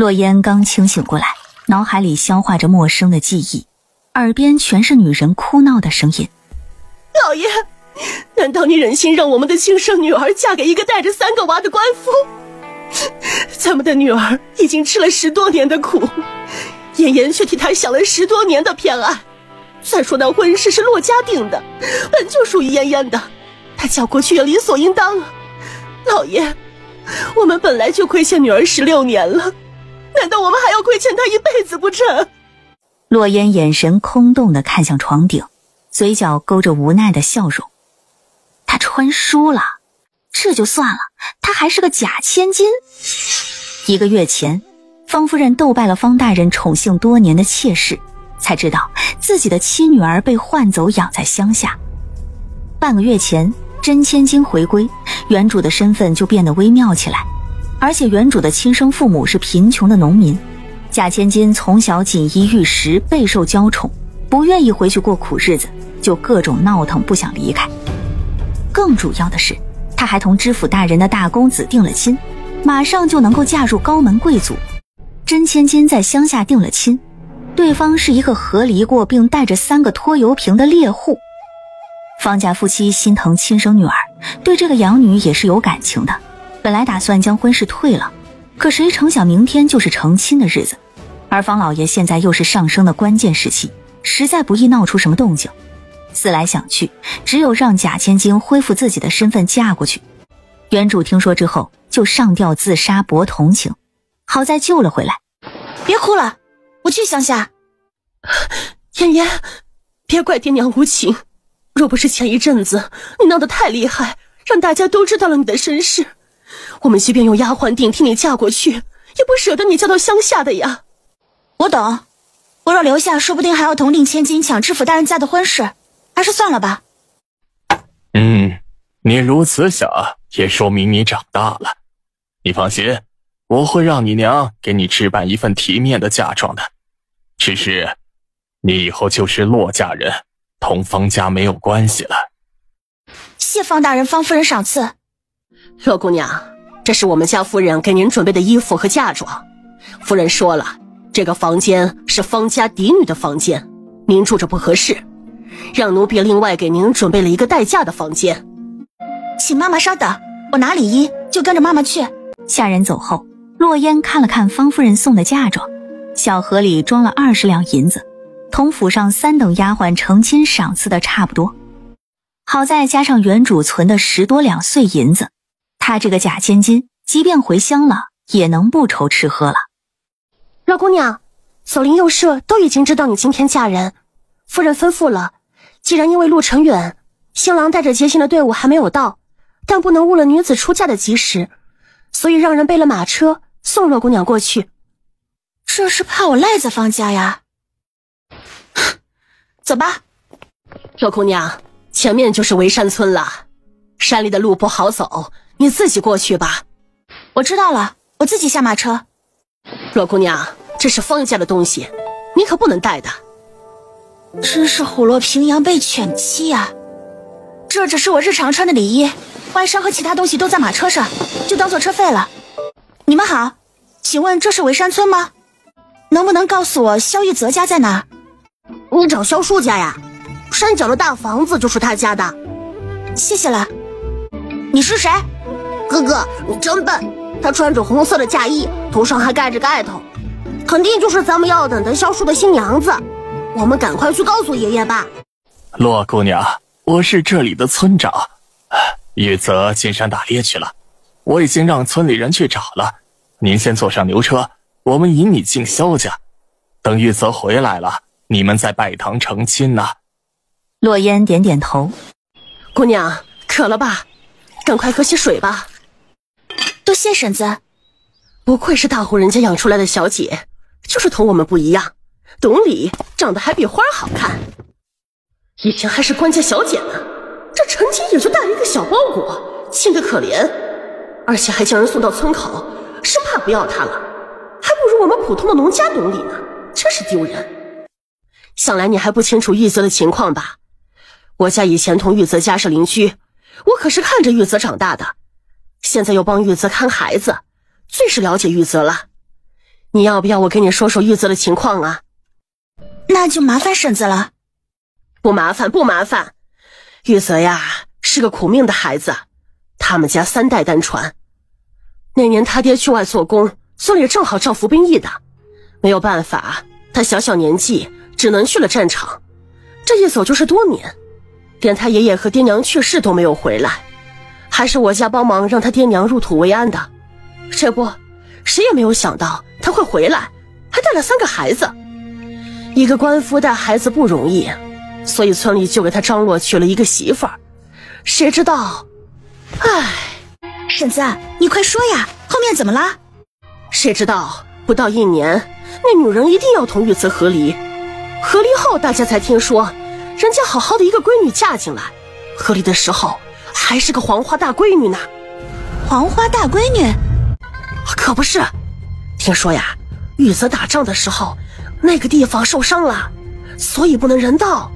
洛烟刚清醒过来，脑海里消化着陌生的记忆，耳边全是女人哭闹的声音。老爷，难道你忍心让我们的亲生女儿嫁给一个带着3个娃的官夫？咱们的女儿已经吃了10多年的苦，妍妍却替她享了10多年的偏爱。再说那婚事是洛家定的，本就属于妍妍的，她嫁过去也理所应当啊。老爷，我们本来就亏欠女儿16年了，难道我们还要亏欠她一辈子不成？洛烟眼神空洞地看向床顶，嘴角勾着无奈的笑容。他穿书了，这就算了，他还是个假千金。1个月前，方夫人斗败了方大人宠幸多年的妾室，才知道自己的亲女儿被换走养在乡下。半个月前，真千金回归，原主的身份就变得微妙起来，而且原主的亲生父母是贫穷的农民。假千金从小锦衣玉食，备受娇宠，不愿意回去过苦日子，就各种闹腾，不想离开。更主要的是，她还同知府大人的大公子定了亲，马上就能够嫁入高门贵族。真千金在乡下定了亲，对方是一个和离过并带着3个拖油瓶的猎户。方家夫妻心疼亲生女儿，对这个养女也是有感情的，本来打算将婚事退了，可谁成想明天就是成亲的日子，而方老爷现在又是上升的关键时期，实在不易闹出什么动静。思来想去，只有让假千金恢复自己的身份嫁过去。原主听说之后，就上吊自杀博同情，好在救了回来。别哭了，我去乡下。妍妍，别怪爹娘无情，若不是前一阵子你闹得太厉害，让大家都知道了你的身世，我们即便用丫鬟顶替你嫁过去，也不舍得你嫁到乡下的呀。我懂，我若留下，说不定还要同定千金抢知府大人家的婚事，还是算了吧。你如此想，也说明你长大了。你放心，我会让你娘给你置办一份体面的嫁妆的。只是，你以后就是洛家人，同方家没有关系了。谢方大人、方夫人赏赐。洛姑娘，这是我们家夫人给您准备的衣服和嫁妆。夫人说了，这个房间是方家嫡女的房间，您住着不合适，让奴婢另外给您准备了一个待嫁的房间。请妈妈稍等，我拿礼衣就跟着妈妈去。下人走后，洛烟看了看方夫人送的嫁妆，小盒里装了20两银子，同府上3等丫鬟成亲赏赐的差不多。好在加上原主存的10多两碎银子，她这个假千金即便回乡了，也能不愁吃喝了。老姑娘，左邻右舍都已经知道你今天嫁人，夫人吩咐了，既然因为路程远，新郎带着接亲的队伍还没有到，但不能误了女子出嫁的吉时，所以让人备了马车送洛姑娘过去。这是怕我赖在方家呀？走吧。洛姑娘，前面就是围山村了，山里的路不好走，你自己过去吧。我知道了，我自己下马车。洛姑娘，这是方家的东西，你可不能带的。真是虎落平阳被犬欺呀！这只是我日常穿的礼衣，外衫和其他东西都在马车上，就当做车费了。你们好，请问这是围山村吗？能不能告诉我萧玉泽家在哪儿？你找萧叔家呀，山脚的大房子就是他家的。谢谢了。你是谁？哥哥，你真笨，他穿着红色的嫁衣，头上还盖着个盖头，肯定就是咱们要等的萧叔的新娘子。我们赶快去告诉爷爷吧。洛姑娘，我是这里的村长，玉泽进山打猎去了，我已经让村里人去找了。您先坐上牛车，我们引你进萧家，等玉泽回来了，你们再拜堂成亲呢。洛烟点点头。姑娘，渴了吧？赶快喝些水吧。多谢婶子。不愧是大户人家养出来的小姐，就是同我们不一样，懂礼，长得还比花好看。以前还是官家小姐呢，这成亲也就带了一个小包裹，轻得可怜，而且还将人送到村口，生怕不要她了，还不如我们普通的农家懂礼呢，真是丢人。想来你还不清楚玉泽的情况吧？我家以前同玉泽家是邻居，我可是看着玉泽长大的，现在又帮玉泽看孩子，最是了解玉泽了。你要不要我给你说说玉泽的情况啊？那就麻烦婶子了。不麻烦，不麻烦。玉泽呀，是个苦命的孩子，他们家3代单传。那年他爹去外做工，村里正好招服兵役的，没有办法，他小小年纪只能去了战场。这一走就是多年，连他爷爷和爹娘去世都没有回来，还是我家帮忙让他爹娘入土为安的。这不，谁也没有想到他会回来，还带了3个孩子。一个官夫带孩子不容易，所以村里就给他张罗娶了一个媳妇儿。谁知道，婶子，你快说呀，后面怎么了？谁知道不到1年，那女人一定要同玉泽和离。和离后，大家才听说，人家好好的一个闺女嫁进来，和离的时候还是个黄花大闺女呢。黄花大闺女？可不是，听说呀，玉泽打仗的时候，那个地方受伤了，所以不能人道。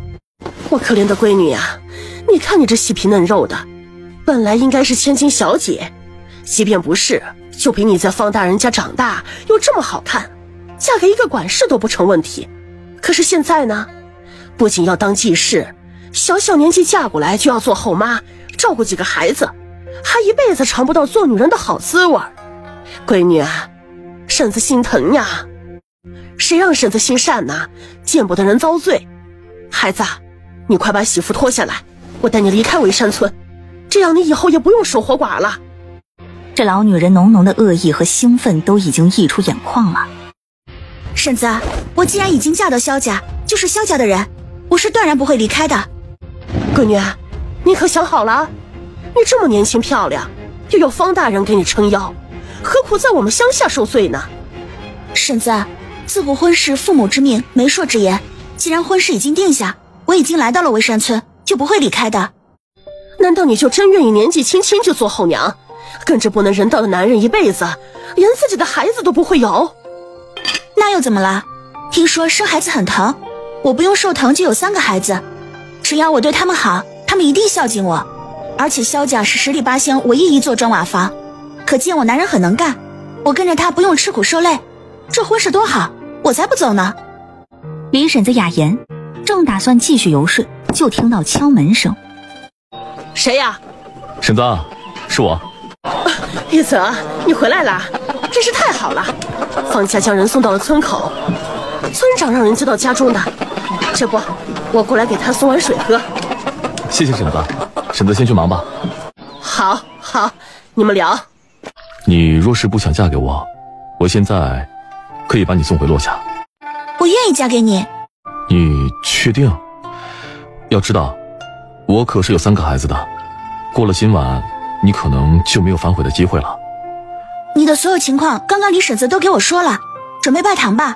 我可怜的闺女呀，你看你这细皮嫩肉的，本来应该是千金小姐，即便不是，就比你在方大人家长大又这么好看，嫁给一个管事都不成问题。可是现在呢，不仅要当继室，小小年纪嫁过来就要做后妈，照顾几个孩子，还一辈子尝不到做女人的好滋味。闺女啊，婶子心疼呀。谁让婶子心善呢？见不得人遭罪。孩子，你快把媳妇脱下来，我带你离开围山村，这样你以后也不用守活寡了。这老女人浓浓的恶意和兴奋都已经溢出眼眶了。婶子，我既然已经嫁到萧家，就是萧家的人，我是断然不会离开的。闺女，你可想好了？你这么年轻漂亮，又有方大人给你撑腰，何苦在我们乡下受罪呢？婶子，自古婚事父母之命，媒妁之言，既然婚事已经定下，我已经来到了围山村，就不会离开的。难道你就真愿意年纪轻轻就做后娘，跟着不能人道的男人一辈子，连自己的孩子都不会有？那又怎么了？听说生孩子很疼，我不用受疼就有3个孩子，只要我对他们好，他们一定孝敬我。而且萧家是10里8乡唯一一座砖瓦房，可见我男人很能干，我跟着他不用吃苦受累，这婚事多好，我才不走呢。李婶子雅言，正打算继续游说，就听到敲门声。谁呀？婶子，是我。玉泽，你回来了，真是太好了。方家将人送到了村口，村长让人接到家中的。这不，我过来给他送碗水喝。谢谢婶子，婶子先去忙吧。好，你们聊。你若是不想嫁给我，我现在可以把你送回落下。我愿意嫁给你。你确定？要知道，我可是有3个孩子的，过了今晚，你可能就没有反悔的机会了。你的所有情况，刚刚李婶子都给我说了，准备拜堂吧。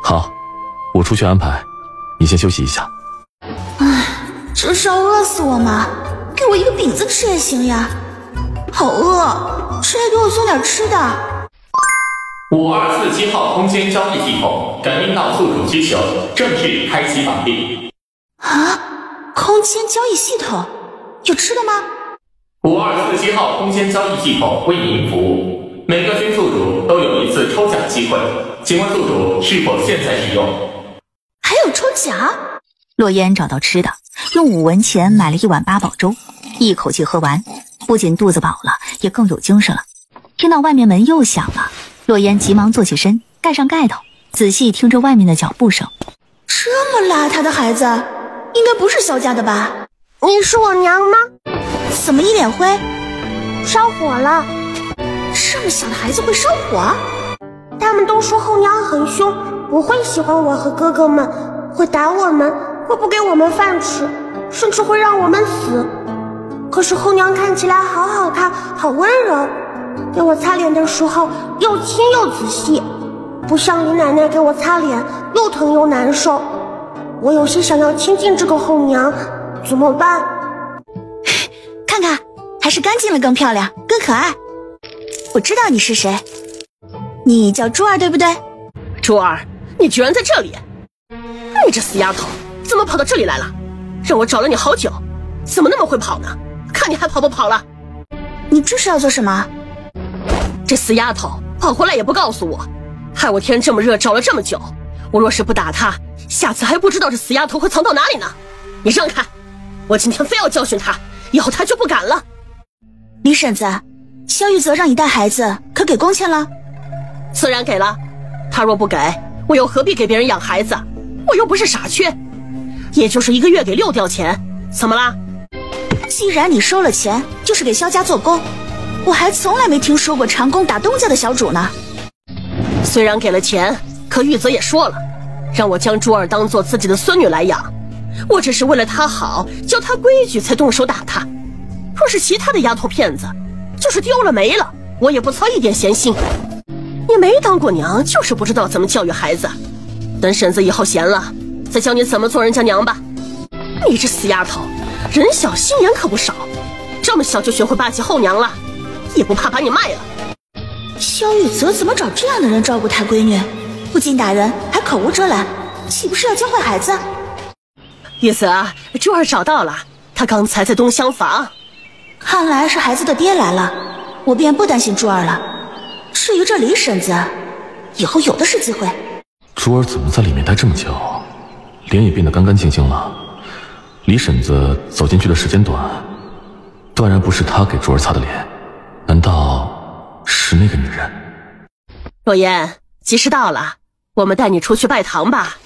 好，我出去安排，你先休息一下。这是要饿死我吗？给我一个饼子吃也行呀。好饿，谁也给我送点吃的。5247号空间交易系统感应到宿主需求，正式开启绑定。空间交易系统有吃的吗？5247号空间交易系统为您服务，每个新宿主都有一次抽奖机会，请问宿主是否现在使用？还有抽奖？洛烟找到吃的，用5文钱买了1碗八宝粥，一口气喝完，不仅肚子饱了，也更有精神了。听到外面门又响了，洛烟急忙坐起身，盖上盖头，仔细听着外面的脚步声。这么邋遢的孩子，应该不是萧家的吧？你是我娘吗？怎么一脸灰？烧火了。这么小的孩子会烧火？他们都说后娘很凶，不会喜欢我和哥哥们，会打我们，会不给我们饭吃，甚至会让我们死。可是后娘看起来好好看，好温柔，给我擦脸的时候又轻又仔细，不像李奶奶给我擦脸又疼又难受。我有些想要亲近这个后娘，怎么办？看看，还是干净了更漂亮，更可爱。我知道你是谁，你叫珠儿对不对？珠儿，你居然在这里！你这死丫头，怎么跑到这里来了？让我找了你好久，怎么那么会跑呢？看你还跑不跑了？你这是要做什么？这死丫头跑回来也不告诉我，害我天这么热，找了这么久。我若是不打他，下次还不知道这死丫头会藏到哪里呢。你让开，我今天非要教训他，以后他就不敢了。李婶子，萧玉泽让你带孩子，可给工钱了？自然给了，他若不给，我又何必给别人养孩子？我又不是傻缺，也就是1个月给6吊钱，怎么啦？既然你收了钱，就是给萧家做工，我还从来没听说过长工打东家的小主呢。虽然给了钱，可玉泽也说了，让我将珠儿当做自己的孙女来养。我只是为了她好，教她规矩才动手打她。若是其他的丫头片子，就是丢了没了，我也不操一点闲心。你没当过娘，就是不知道怎么教育孩子。等婶子以后闲了，再教你怎么做人家娘吧。你这死丫头，人小心眼可不少，这么小就学会霸气后娘了，也不怕把你卖了。萧玉泽怎么找这样的人照顾他闺女？不仅打人，还口无遮拦，岂不是要教坏孩子？玉泽，珠儿找到了，她刚才在东厢房。看来是孩子的爹来了，我便不担心珠儿了。至于这李婶子，以后有的是机会。珠儿怎么在里面待这么久，脸也变得干干净净了？李婶子走进去的时间短，断然不是她给珠儿擦的脸，难道是那个女人？若烟，吉时到了，我们带你出去拜堂吧。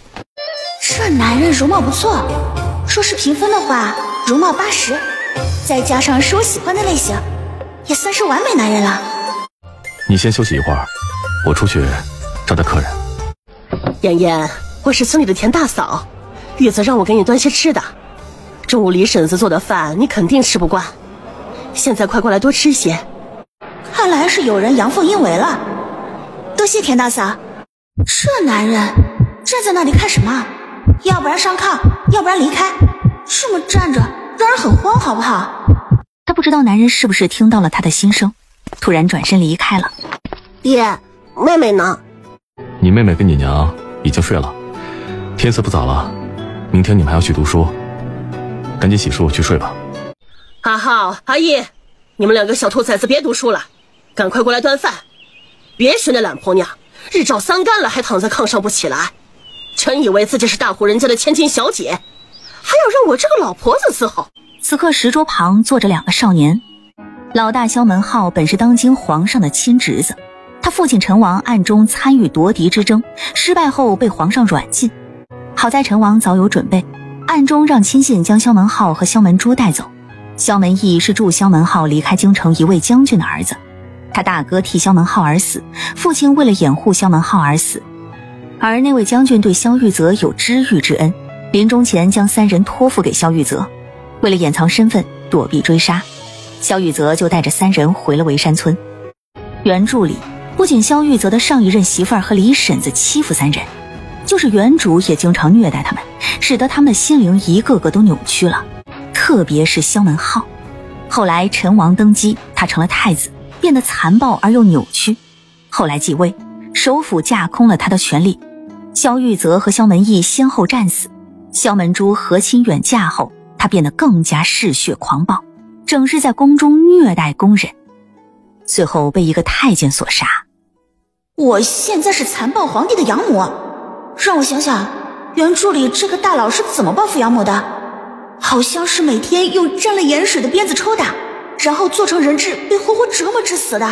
这男人容貌不错，说是评分的话，容貌80，再加上是我喜欢的类型，也算是完美男人了。你先休息一会儿，我出去招待客人。妍妍，我是村里的田大嫂，玉泽让我给你端些吃的。中午李婶子做的饭你肯定吃不惯，现在快过来多吃些。看来是有人阳奉阴违了，多谢田大嫂。这男人站在那里看什么？要不然上炕，要不然离开，这么站着让人很慌，好不好？他不知道男人是不是听到了他的心声，突然转身离开了。爹，妹妹呢？你妹妹跟你娘已经睡了，天色不早了，明天你们还要去读书，赶紧洗漱去睡吧。阿浩、阿义，你们2个小兔崽子别读书了，赶快过来端饭，别学那懒婆娘，日照3竿了还躺在炕上不起来，真以为自己是大户人家的千金小姐，还要让我这个老婆子伺候。此刻石桌旁坐着2个少年，老大萧门浩本是当今皇上的亲侄子，他父亲陈王暗中参与夺嫡之争，失败后被皇上软禁。好在陈王早有准备，暗中让亲信将萧门浩和萧门珠带走。萧门义是助萧门浩离开京城一位将军的儿子，他大哥替萧门浩而死，父亲为了掩护萧门浩而死。而那位将军对萧玉泽有知遇之恩，临终前将3人托付给萧玉泽，为了掩藏身份躲避追杀，萧玉泽就带着3人回了围山村。原著里不仅萧玉泽的上一任媳妇儿和李婶子欺负3人，就是原主也经常虐待他们，使得他们的心灵一个个都扭曲了，特别是萧门浩。后来陈王登基，他成了太子，变得残暴而又扭曲。后来继位，首辅架空了他的权力，萧玉泽和萧门义先后战死，萧门珠和亲远嫁后，他变得更加嗜血狂暴，整日在宫中虐待宫人，最后被一个太监所杀。我现在是残暴皇帝的养母，让我想想，原著里这个大佬是怎么报复养母的？好像是每天用沾了盐水的鞭子抽打，然后做成人质被活活折磨致死的。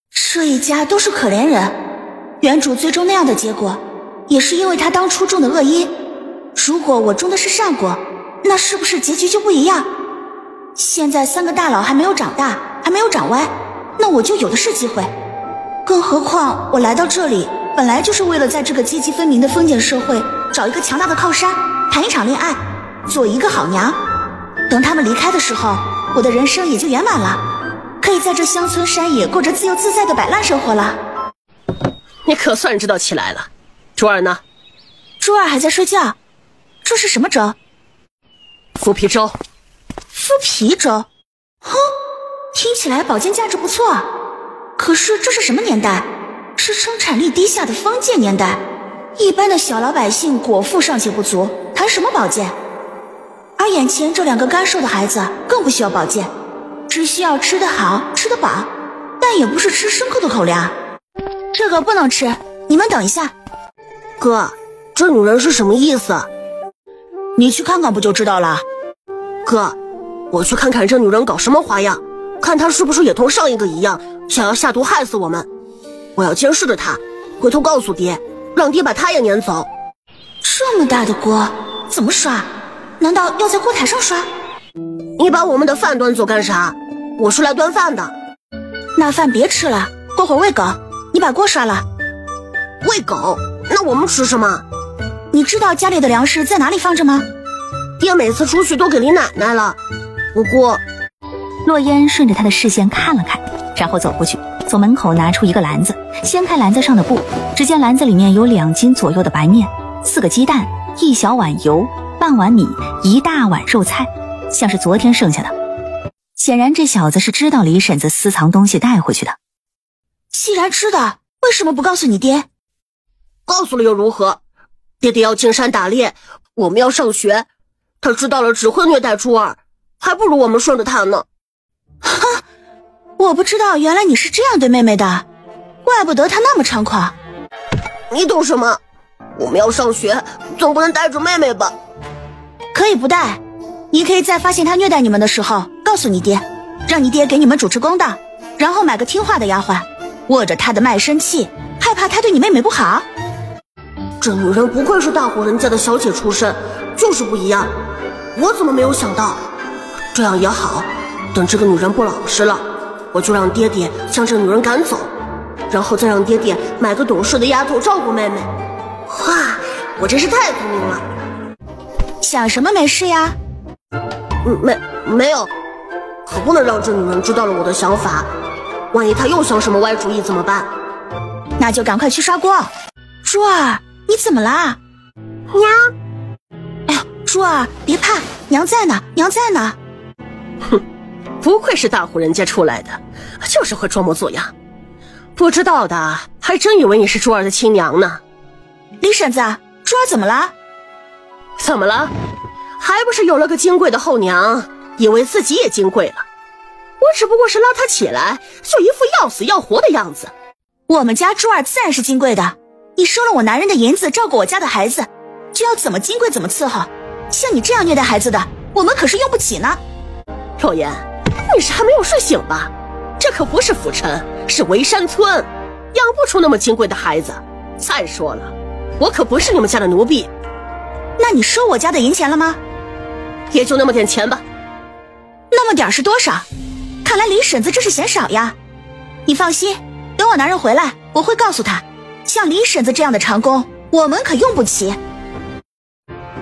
这一家都是可怜人，原主最终那样的结果，也是因为他当初种的恶因。如果我种的是善果，那是不是结局就不一样？现在3个大佬还没有长大，还没有长歪，那我就有的是机会。更何况我来到这里本来就是为了在这个阶级分明的封建社会找一个强大的靠山，谈一场恋爱，做一个好娘。等他们离开的时候，我的人生也就圆满了，可以在这乡村山野过着自由自在的摆烂生活了。你可算知道起来了。珠儿呢？珠儿还在睡觉。这是什么粥？腐皮粥。腐皮粥？听起来保健价值不错啊。可是这是什么年代？是生产力低下的封建年代，一般的小老百姓果腹尚且不足，谈什么保健？而眼前这2个干瘦的孩子更不需要保健，只需要吃得好吃得饱，但也不是吃牲口的口粮。这个不能吃，你们等一下。哥，这女人是什么意思？你去看看不就知道了。哥，我去看看这女人搞什么花样，看她是不是也同上一个一样，想要下毒害死我们。我要监视着她，回头告诉爹，让爹把她也撵走。这么大的锅，怎么刷？难道要在锅台上刷？你把我们的饭端走干啥？我是来端饭的。那饭别吃了，过会儿喂狗。你把锅刷了。喂狗？那我们吃什么？你知道家里的粮食在哪里放着吗？爹每次出去都给李奶奶了。不过，洛烟顺着他的视线看了看，然后走过去，从门口拿出一个篮子，掀开篮子上的布，只见篮子里面有2斤左右的白面、4个鸡蛋、1小碗油、半碗米、1大碗肉菜，像是昨天剩下的。显然这小子是知道李婶子私藏东西带回去的。既然知道，为什么不告诉你爹？告诉了又如何？爹爹要进山打猎，我们要上学，他知道了只会虐待珠儿，还不如我们顺着他呢。哈，我不知道原来你是这样对妹妹的，怪不得她那么猖狂。你懂什么？我们要上学，总不能带着妹妹吧？可以不带，你可以在发现她虐待你们的时候告诉你爹，让你爹给你们主持公道，然后买个听话的丫鬟，握着她的卖身契，害怕她对你妹妹不好。这女人不愧是大户人家的小姐出身，就是不一样。我怎么没有想到？这样也好，等这个女人不老实了，我就让爹爹将这女人赶走，然后再让爹爹买个懂事的丫头照顾妹妹。哇，我真是太聪明了。想什么没事呀？没有，可不能让这女人知道了我的想法，万一她又想什么歪主意怎么办？那就赶快去刷锅。珠儿，你怎么啦？娘。哎呀，珠儿别怕，娘在呢，娘在呢。哼，不愧是大户人家出来的，就是会装模作样。不知道的还真以为你是珠儿的亲娘呢。李婶子，珠儿怎么了？怎么了？还不是有了个金贵的后娘，以为自己也金贵了。我只不过是拉她起来，就一副要死要活的样子。我们家珠儿自然是金贵的，你收了我男人的银子照顾我家的孩子，就要怎么金贵怎么伺候。像你这样虐待孩子的，我们可是用不起呢。若言，你是还没有睡醒吧？这可不是府城，是围山村，养不出那么金贵的孩子。再说了，我可不是你们家的奴婢。那你收我家的银钱了吗？也就那么点钱吧。那么点是多少？看来李婶子这是嫌少呀。你放心，等我男人回来，我会告诉他，像李婶子这样的长工，我们可用不起。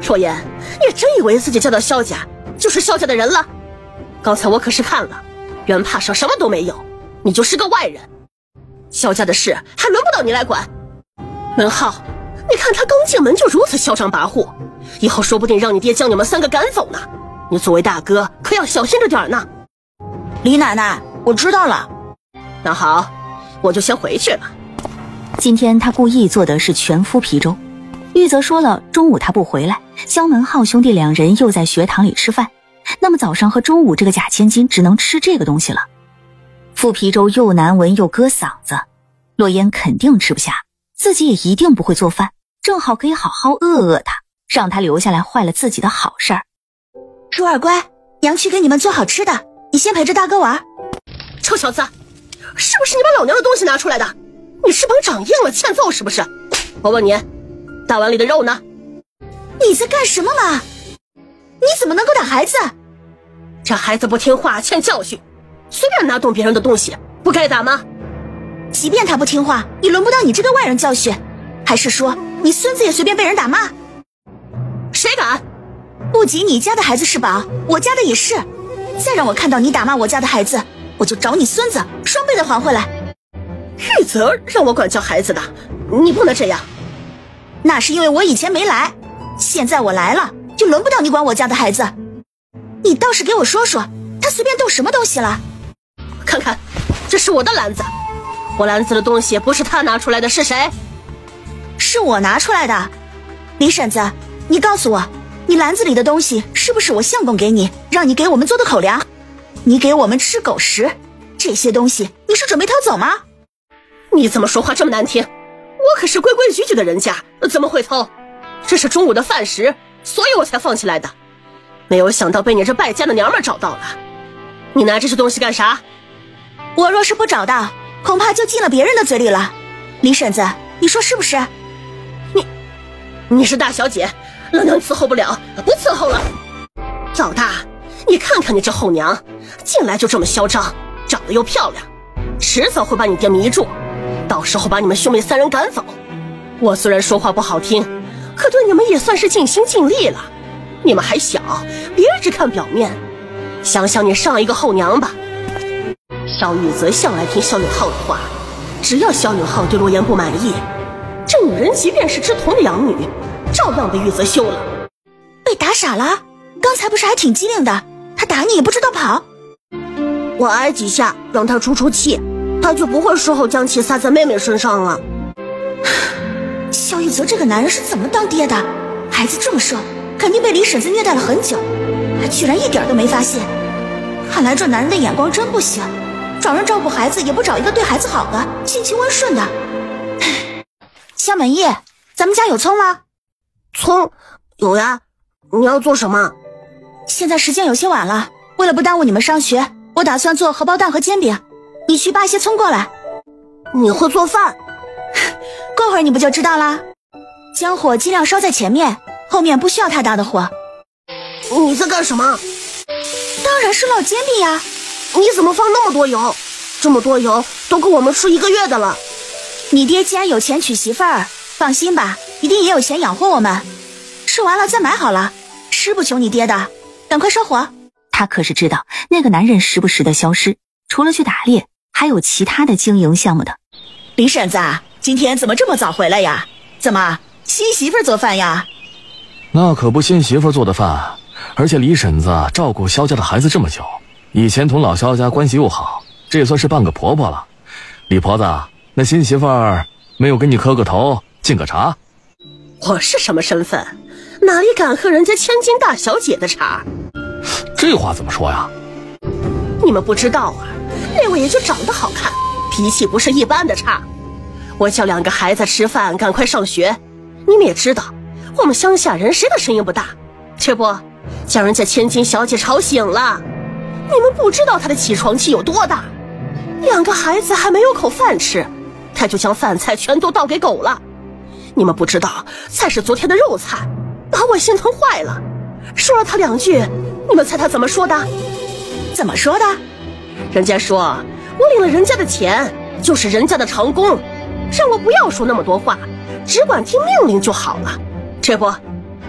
若言，你真以为自己嫁到萧家就是萧家的人了？刚才我可是看了，人帕上什么都没有，你就是个外人。萧家的事还轮不到你来管。文浩，你看他刚进门就如此嚣张跋扈，以后说不定让你爹将你们3个赶走呢。你作为大哥可要小心着点呢。李奶奶，我知道了。那好，我就先回去了。今天他故意做的是全麸皮粥，玉泽说了中午他不回来，萧文浩兄弟2人又在学堂里吃饭，那么早上和中午这个假千金只能吃这个东西了。麸皮粥又难闻又割嗓子，洛烟肯定吃不下，自己也一定不会做饭，正好可以好好饿他，让他留下来坏了自己的好事儿。珠儿乖，娘去给你们做好吃的，你先陪着大哥玩。臭小子，是不是你把老娘的东西拿出来的？你翅膀长硬了，欠揍是不是？我问你，大碗里的肉呢？你在干什么嘛？你怎么能够打孩子？这孩子不听话，欠教训，随便拿动别人的东西，不该打吗？即便他不听话，也轮不到你这个外人教训。还是说你孙子也随便被人打骂？谁敢？不仅你家的孩子是宝，我家的也是。再让我看到你打骂我家的孩子，我就找你孙子双倍的还回来。玉泽让我管教孩子的，你不能这样。那是因为我以前没来，现在我来了，就轮不到你管我家的孩子。你倒是给我说说，他随便动什么东西了？看看，这是我的篮子，我篮子的东西不是他拿出来的，是谁？是我拿出来的。李婶子，你告诉我，你篮子里的东西是不是我相公给你，让你给我们做的口粮？你给我们吃狗食，这些东西你是准备偷走吗？你怎么说话这么难听？我可是规规矩矩的人家，怎么会偷？这是中午的饭食，所以我才放起来的。没有想到被你这败家的娘们找到了。你拿这些东西干啥？我若是不找到，恐怕就进了别人的嘴里了。李婶子，你说是不是？你是大小姐，老娘伺候不了，不伺候了。老大，你看看你这后娘，进来就这么嚣张，长得又漂亮，迟早会把你爹迷住，到时候把你们兄妹3人赶走。我虽然说话不好听，可对你们也算是尽心尽力了。你们还小，别只看表面，想想你上一个后娘吧。萧雨泽向来听萧永浩的话，只要萧永浩对罗言不满意，这女人即便是知同的养女，照样被玉泽休了。被打傻了？刚才不是还挺机灵的，他打你也不知道跑。我挨几下让他出出气，他就不会事后将气撒在妹妹身上了。萧玉泽这个男人是怎么当爹的？孩子这么瘦，肯定被李婶子虐待了很久，他居然一点都没发现。看来这男人的眼光真不行，找人照顾孩子也不找一个对孩子好的，性情温顺的。萧门义，咱们家有葱吗？葱有呀，你要做什么？现在时间有些晚了，为了不耽误你们上学，我打算做荷包蛋和煎饼，你去扒一些葱过来。你会做饭？过会儿你不就知道啦。将火尽量烧在前面，后面不需要太大的火。你在干什么？当然是烙煎饼呀。你怎么放那么多油？这么多油都够我们吃1个月的了。你爹既然有钱娶媳妇儿，放心吧，一定也有钱养活我们。吃完了再买好了，吃不穷你爹的。赶快烧火。他可是知道那个男人时不时的消失，除了去打猎，还有其他的经营项目的。李婶子，今天怎么这么早回来呀？怎么新媳妇做饭呀？那可不新媳妇做的饭，而且李婶子照顾萧家的孩子这么久，以前同老萧家关系又好，这也算是半个婆婆了。李婆子，那新媳妇儿没有跟你磕个头敬个茶？我是什么身份？哪里敢喝人家千金大小姐的茶？这话怎么说呀？你们不知道啊，那位也就长得好看，脾气不是一般的差。我叫2个孩子吃饭，赶快上学。你们也知道，我们乡下人谁的声音不大？这不，将人家千金小姐吵醒了。你们不知道她的起床气有多大。2个孩子还没有口饭吃，她就将饭菜全都倒给狗了。你们不知道，菜是昨天的肉菜，把我心疼坏了。说了她2句，你们猜她怎么说的？怎么说的？人家说我领了人家的钱，就是人家的长工，让我不要说那么多话，只管听命令就好了。这不，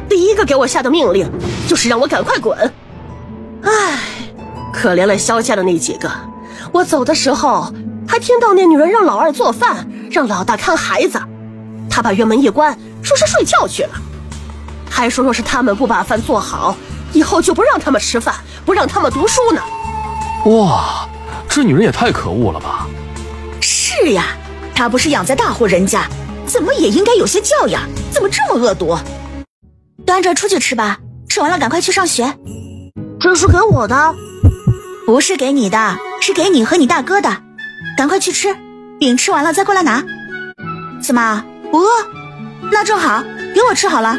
第一个给我下的命令就是让我赶快滚。唉，可怜了萧家的那几个，我走的时候还听到那女人让老二做饭，让老大看孩子，他把院门一关，说是睡觉去了，还说若是他们不把饭做好，以后就不让他们吃饭，不让他们读书呢。哇，这女人也太可恶了吧！是呀，她不是养在大户人家，怎么也应该有些教养，怎么这么恶毒？端着出去吃吧，吃完了赶快去上学。这是给我的？不是给你的，是给你和你大哥的，赶快去吃，饼吃完了再过来拿。怎么不饿？那正好，给我吃好了。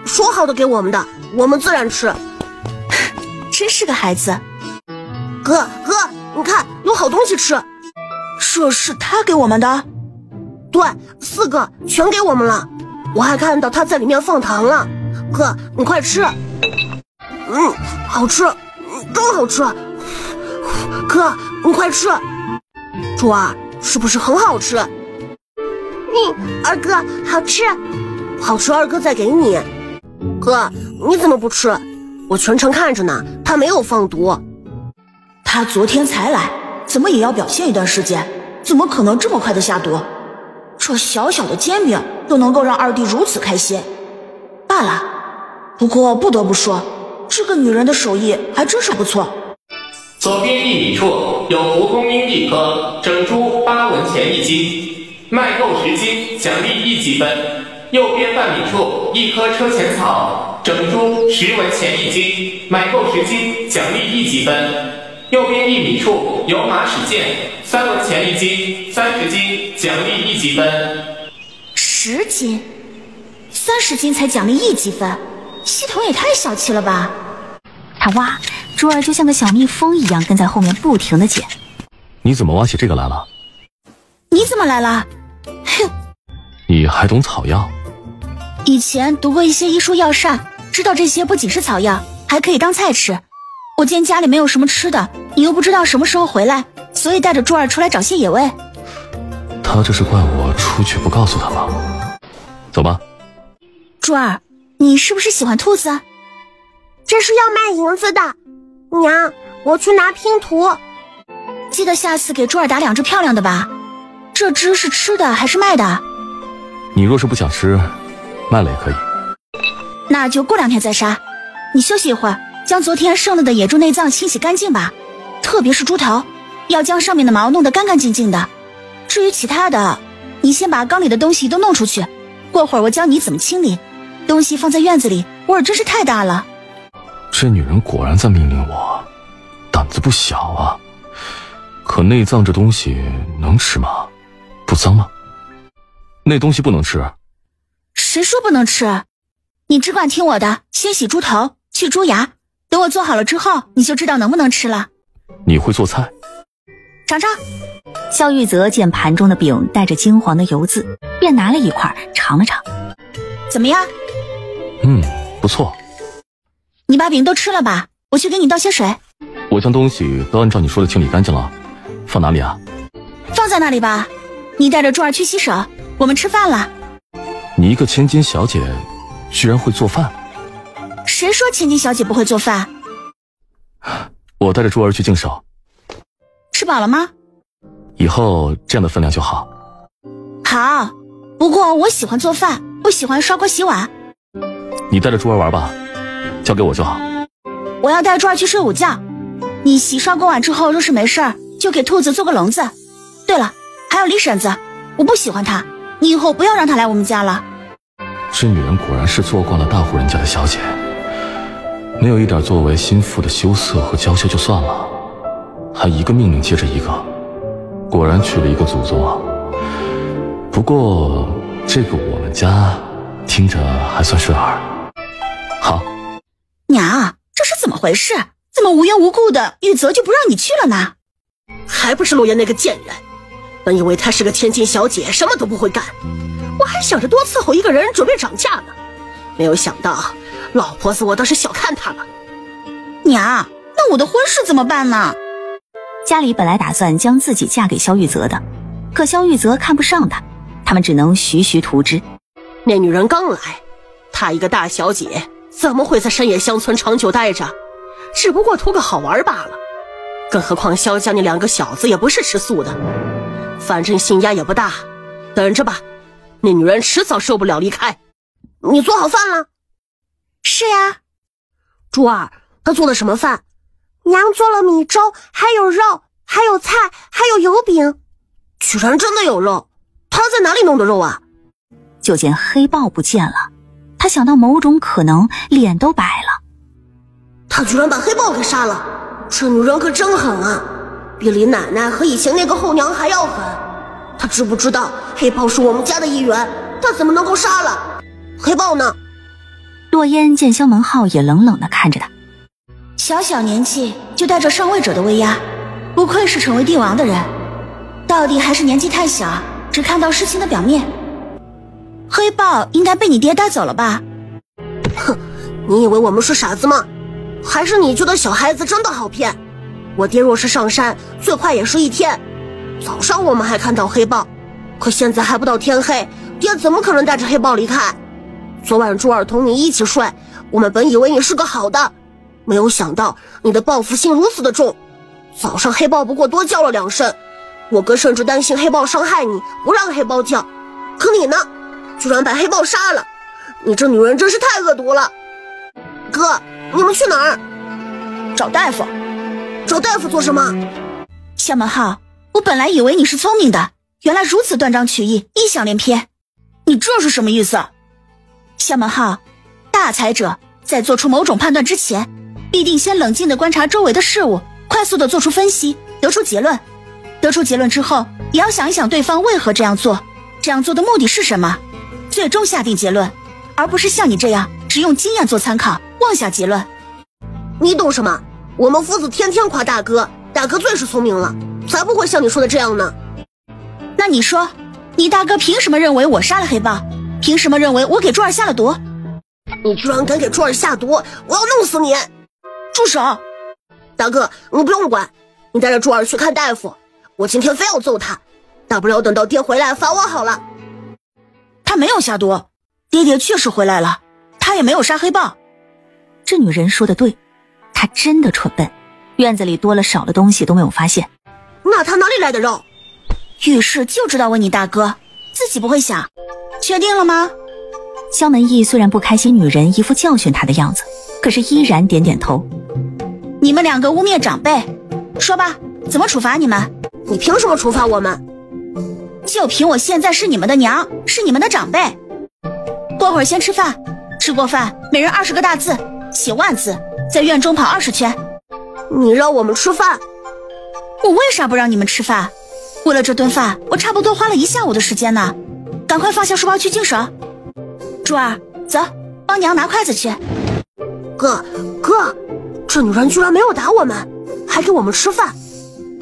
说好的给我们的，我们自然吃。真是个孩子。哥，你看有好东西吃。这是他给我们的？对，4个全给我们了。我还看到他在里面放糖了。哥，你快吃。好吃，真好吃。哥，你快吃。珠儿，是不是很好吃？二哥好吃。好吃，二哥再给你。哥，你怎么不吃？我全程看着呢，他没有放毒。他昨天才来，怎么也要表现一段时间，怎么可能这么快的下毒？这小小的煎饼都能够让二弟如此开心，罢了。不过不得不说，这个女人的手艺还真是不错。左边1米处有蒲公英1颗，整株8文钱1斤，卖够10斤奖励1积分。右边半米处1棵车前草，整株10文钱1斤，买够10斤奖励1积分。右边1米处有马齿苋， 3文钱1斤，30斤奖励1积分。10斤，30斤才奖励1积分，系统也太小气了吧！他挖，珠儿就像个小蜜蜂一样跟在后面不停地捡。你怎么挖起这个来了？你怎么来了？哼！你还懂草药？以前读过一些医书药膳，知道这些不仅是草药，还可以当菜吃。我见家里没有什么吃的，你又不知道什么时候回来，所以带着珠儿出来找些野味。他这是怪我出去不告诉他吗？走吧。珠儿，你是不是喜欢兔子？这是要卖银子的。娘，我去拿拼图。记得下次给珠儿打2只漂亮的吧。这只是吃的还是卖的？你若是不想吃，卖了也可以。那就过2天再杀。你休息一会儿，将昨天剩了的野猪内脏清洗干净吧，特别是猪头，要将上面的毛弄得干干净净的。至于其他的，你先把缸里的东西都弄出去，过会儿我教你怎么清理。东西放在院子里，味儿真是太大了。这女人果然在命令我，胆子不小啊。可内脏这东西能吃吗？不脏吗？那东西不能吃。谁说不能吃？你只管听我的，先洗猪头，去猪牙，等我做好了之后，你就知道能不能吃了。你会做菜？尝尝。萧玉泽见盘中的饼带着金黄的油渍，便拿了一块尝了尝。怎么样？不错。你把饼都吃了吧，我去给你倒些水。我将东西都按照你说的清理干净了，放哪里啊？放在那里吧。你带着珠儿去洗手，我们吃饭了。你一个千金小姐，居然会做饭？谁说千金小姐不会做饭？我带着珠儿去净手。吃饱了吗？以后这样的分量就好。好，不过我喜欢做饭，不喜欢刷锅洗碗。你带着珠儿玩吧，交给我就好。我要带珠儿去睡午觉。你洗刷锅碗之后，若是没事儿，就给兔子做个笼子。对了，还有李婶子，我不喜欢她，你以后不要让她来我们家了。这女人果然是做惯了大户人家的小姐，没有一点作为心腹的羞涩和娇羞就算了，还一个命令接着一个，果然娶了一个祖宗啊。不过这个我们家听着还算顺耳。好。娘，这是怎么回事？怎么无缘无故的玉泽就不让你去了呢？还不是陆岩那个贱人。本以为她是个千金小姐，什么都不会干，我还想着多伺候一个人准备涨价呢，没有想到老婆子我倒是小看她了。娘，那我的婚事怎么办呢？家里本来打算将自己嫁给萧玉泽的，可萧玉泽看不上她，他们只能徐徐图之。那女人刚来，她一个大小姐怎么会在深野乡村长久待着？只不过图个好玩罢了。更何况萧家那2个小子也不是吃素的，反正心压也不大，等着吧，那女人迟早受不了离开。你做好饭了？是呀。珠儿，她做的什么饭？娘做了米粥，还有肉，还有菜，还有油饼。居然真的有肉，她在哪里弄的肉啊？就见黑豹不见了，他想到某种可能，脸都白了。她居然把黑豹给杀了，这女人可真狠啊，比李奶奶和以前那个后娘还要狠。她知不知道黑豹是我们家的一员？她怎么能够杀了？黑豹呢？洛烟见萧门浩也冷冷地看着他，小小年纪就带着上位者的威压，不愧是成为帝王的人，到底还是年纪太小，只看到事情的表面。黑豹应该被你爹带走了吧？哼，你以为我们是傻子吗？还是你觉得小孩子真的好骗？我爹若是上山，最快也是1天。早上我们还看到黑豹，可现在还不到天黑，爹怎么可能带着黑豹离开？昨晚珠儿同你一起睡，我们本以为你是个好的，没有想到你的报复心如此的重。早上黑豹不过多叫了2声，我哥甚至担心黑豹伤害你，不让黑豹叫。可你呢，居然把黑豹杀了！你这女人真是太恶毒了。哥，你们去哪儿？找大夫。找大夫做什么？夏门浩，我本来以为你是聪明的，原来如此断章取义，异想连篇。你这是什么意思？夏门浩，大才者在做出某种判断之前，必定先冷静地观察周围的事物，快速地做出分析，得出结论。得出结论之后，也要想一想对方为何这样做，这样做的目的是什么，最终下定结论，而不是像你这样只用经验做参考，妄下结论。你懂什么？我们父子天天夸大哥，大哥最是聪明了，才不会像你说的这样呢。那你说，你大哥凭什么认为我杀了黑豹？凭什么认为我给珠儿下了毒？你居然敢给珠儿下毒，我要弄死你！住手！大哥，你不用管，你带着珠儿去看大夫，我今天非要揍他，大不了等到爹回来罚我好了。他没有下毒，爹爹确实回来了，他也没有杀黑豹。这女人说的对，她真的蠢笨，院子里多了少了东西都没有发现。那他哪里来的肉？遇事就知道问你大哥，自己不会想。确定了吗？萧门义虽然不开心女人一副教训他的样子，可是依然点点头。你们两个污蔑长辈，说吧，怎么处罚你们？你凭什么处罚我们？就凭我现在是你们的娘，是你们的长辈。过会儿先吃饭，吃过饭每人20个大字，写万字，在院中跑20圈。你让我们吃饭？我为啥不让你们吃饭？为了这顿饭，我差不多花了1下午的时间呢。赶快放下书包去净手。珠儿，走，帮娘拿筷子去。哥，这女人居然没有打我们，还给我们吃饭。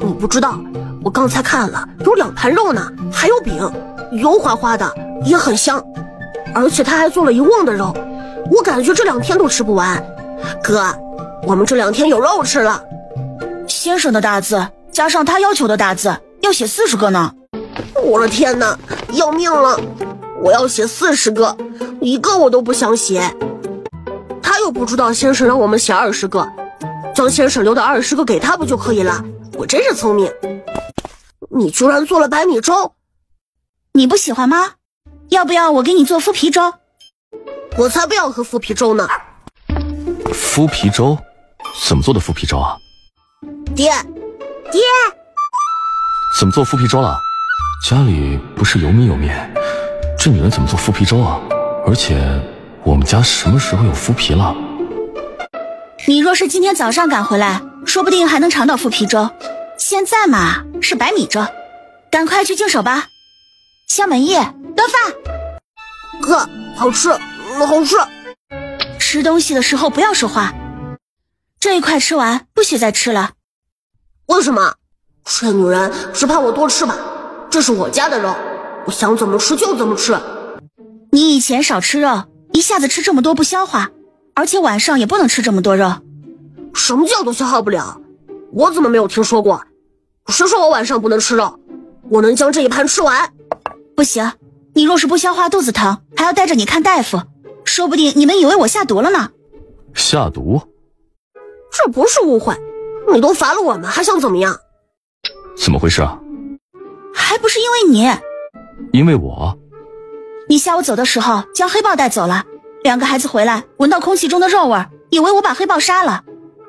你不知道，我刚才看了，有2盘肉呢，还有饼，油滑滑的，也很香。而且她还做了1瓮的肉，我感觉这2天都吃不完。哥，我们这2天有肉吃了。先生的大字加上他要求的大字，要写40个呢。我的天哪，要命了！我要写40个，1个我都不想写。他又不知道先生让我们写20个，将先生留的20个给他不就可以了？我真是聪明。你居然做了白米粥，你不喜欢吗？要不要我给你做麸皮粥？我才不要喝麸皮粥呢。麸皮粥？怎么做的麸皮粥啊？爹，怎么做麸皮粥了？家里不是有米有面，这女人怎么做麸皮粥啊？而且我们家什么时候有麸皮了？你若是今天早上赶回来，说不定还能尝到麸皮粥。现在嘛，是白米粥。赶快去净手吧。萧门义，端饭。哥，好吃，好吃。吃东西的时候不要说话。这一块吃完，不许再吃了。为什么？这女人只怕我多吃吧。这是我家的肉，我想怎么吃就怎么吃。你以前少吃肉，一下子吃这么多不消化，而且晚上也不能吃这么多肉。什么叫做消耗不了？我怎么没有听说过？谁说我晚上不能吃肉？我能将这一盘吃完。不行，你若是不消化肚子疼，还要带着你看大夫，说不定你们以为我下毒了呢。下毒？这不是误会，你都罚了我们，还想怎么样？怎么回事啊？还不是因为你。因为我？你下午走的时候将黑豹带走了，2个孩子回来闻到空气中的肉味，以为我把黑豹杀了，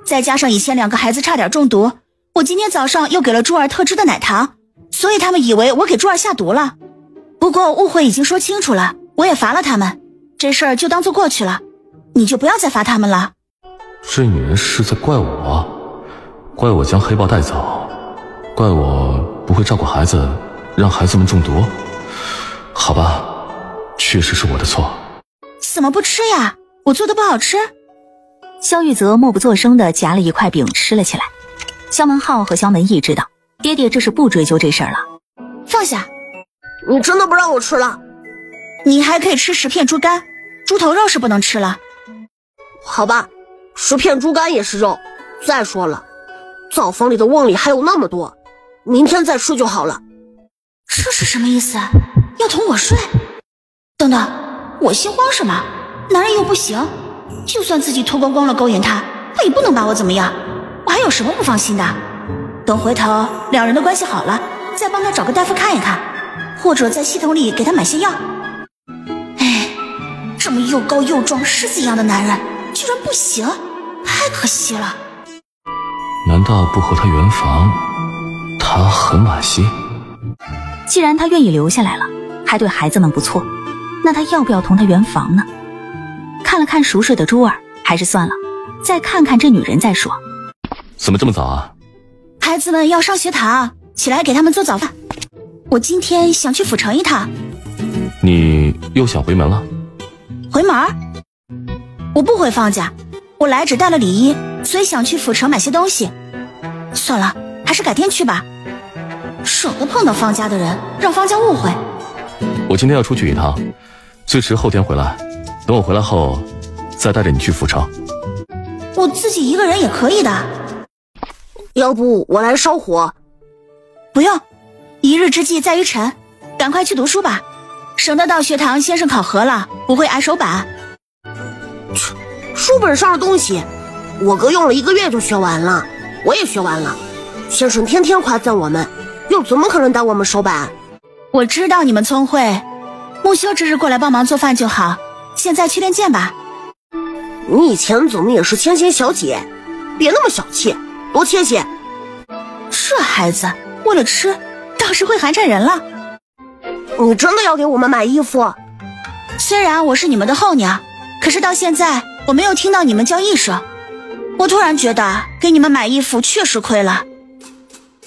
再加上以前2个孩子差点中毒，我今天早上又给了珠儿特制的奶糖，所以他们以为我给珠儿下毒了。不过误会已经说清楚了，我也罚了他们，这事儿就当作过去了，你就不要再罚他们了。这女人是在怪我，怪我将黑豹带走，怪我不会照顾孩子，让孩子们中毒。好吧，确实是我的错。怎么不吃呀？我做的不好吃？萧玉泽默不作声地夹了一块饼吃了起来。萧门浩和萧门义知道爹爹这是不追究这事儿了。放下。你真的不让我吃了？你还可以吃10片猪肝，猪头肉是不能吃了。好吧，10片猪肝也是肉。再说了，灶房里的瓮里还有那么多，明天再吃就好了。这是什么意思？要同我睡？等等，我心慌什么？男人又不行，就算自己脱光光了勾引他，他也不能把我怎么样。我还有什么不放心的？等回头2人的关系好了，再帮他找个大夫看一看，或者在系统里给他买些药。哎，这么又高又壮狮子一样的男人居然不行，太可惜了。难道不和他圆房，他很惋惜？既然他愿意留下来了，还对孩子们不错，那他要不要同他圆房呢？看了看熟睡的珠儿，还是算了，再看看这女人再说。怎么这么早啊？孩子们要上学堂，起来给他们做早饭。我今天想去府城一趟。你又想回门了？回门？我不回方家，我来只带了礼衣，所以想去府城买些东西。算了，还是改天去吧，省得碰到方家的人，让方家误会。我今天要出去一趟，最迟后天回来。等我回来后，再带着你去府城。我自己一个人也可以的。要不我来烧火？不用，一日之计在于晨，赶快去读书吧，省得到学堂先生考核了，不会挨手板。书本上的东西，我哥用了1个月就学完了，我也学完了。先生天天夸赞我们，又怎么可能打我们手板？我知道你们聪慧，木修之日过来帮忙做饭就好。现在去练剑吧。你以前怎么也是千金小姐，别那么小气，多切些。这孩子为了吃，倒是会寒碜人了。你真的要给我们买衣服？虽然我是你们的后娘，可是到现在我没有听到你们叫一声。我突然觉得给你们买衣服确实亏了。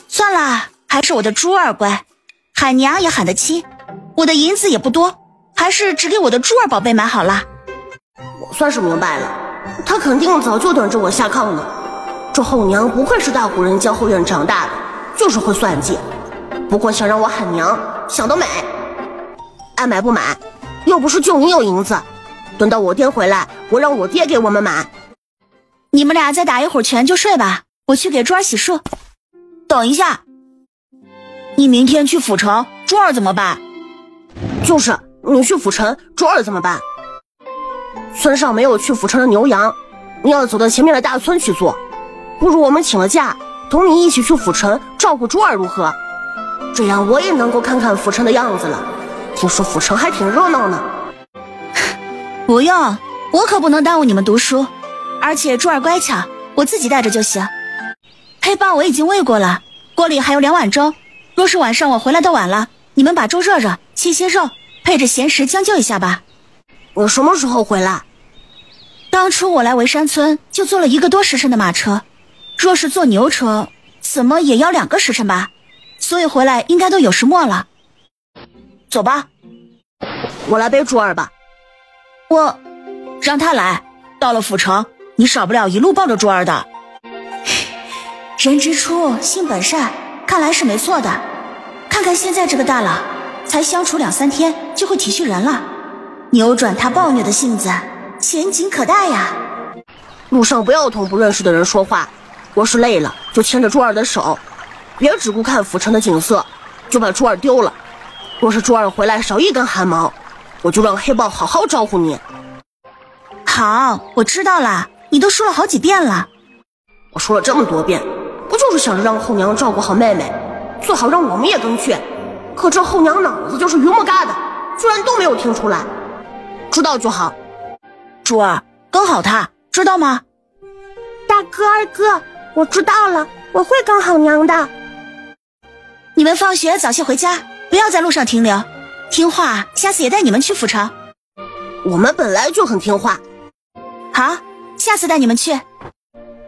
算了，还是我的珠儿乖，喊娘也喊得亲。我的银子也不多，还是只给我的珠儿宝贝买好了。我算是明白了，他肯定早就等着我下炕呢。这后娘不愧是大户人家后院长大的，就是会算计。不过想让我喊娘，想得美。爱买不买，又不是就你有银子。等到我爹回来，我让我爹给我们买。你们俩再打一会儿拳就睡吧，我去给珠儿洗漱。等一下，你明天去府城，珠儿怎么办？就是你去府城，珠儿怎么办？村上没有去府城的牛羊，你要走到前面的大村去做。不如我们请了假，同你一起去府城照顾珠儿如何？这样我也能够看看府城的样子了。听说府城还挺热闹呢。不用，我可不能耽误你们读书。而且珠儿乖巧，我自己带着就行。黑豹我已经喂过了，锅里还有2碗粥。若是晚上我回来的晚了，你们把粥热热，切些肉，配着咸食将就一下吧。我什么时候回来？当初我来围山村就坐了1个多时辰的马车，若是坐牛车，怎么也要2个时辰吧，所以回来应该都有时末了。走吧，我来背珠儿吧。我让他来，到了府城，你少不了一路抱着珠儿的。人之初性本善，看来是没错的。看看现在这个大佬，才相处2、3天就会体恤人了，扭转他暴虐的性子，前景可待呀。路上不要同不认识的人说话，若是累了就牵着珠儿的手，别只顾看府城的景色，就把珠儿丢了。若是珠儿回来少1根汗毛，我就让黑豹好好招呼你。好，我知道了，你都说了好几遍了。我说了这么多遍，不就是想着让后娘照顾好妹妹，最好让我们也跟去。可这后娘脑子就是榆木疙瘩，居然都没有听出来。知道就好。珠儿，跟好他，知道吗？大哥二哥，我知道了，我会跟好娘的。你们放学早些回家，不要在路上停留。听话，下次也带你们去府城。我们本来就很听话。好，下次带你们去。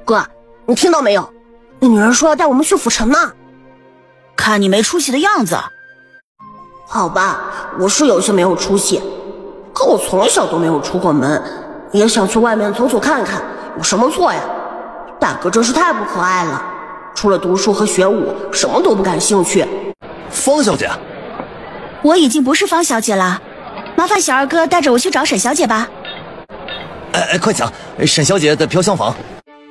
哥，你听到没有？那女人说要带我们去府城呢。看你没出息的样子。好吧，我是有些没有出息，可我从小都没有出过门，也想去外面走走看看，有什么错呀？大哥真是太不可爱了，除了读书和学武，什么都不感兴趣。方小姐，我已经不是方小姐了，麻烦小二哥带着我去找沈小姐吧。快讲，沈小姐的飘香坊。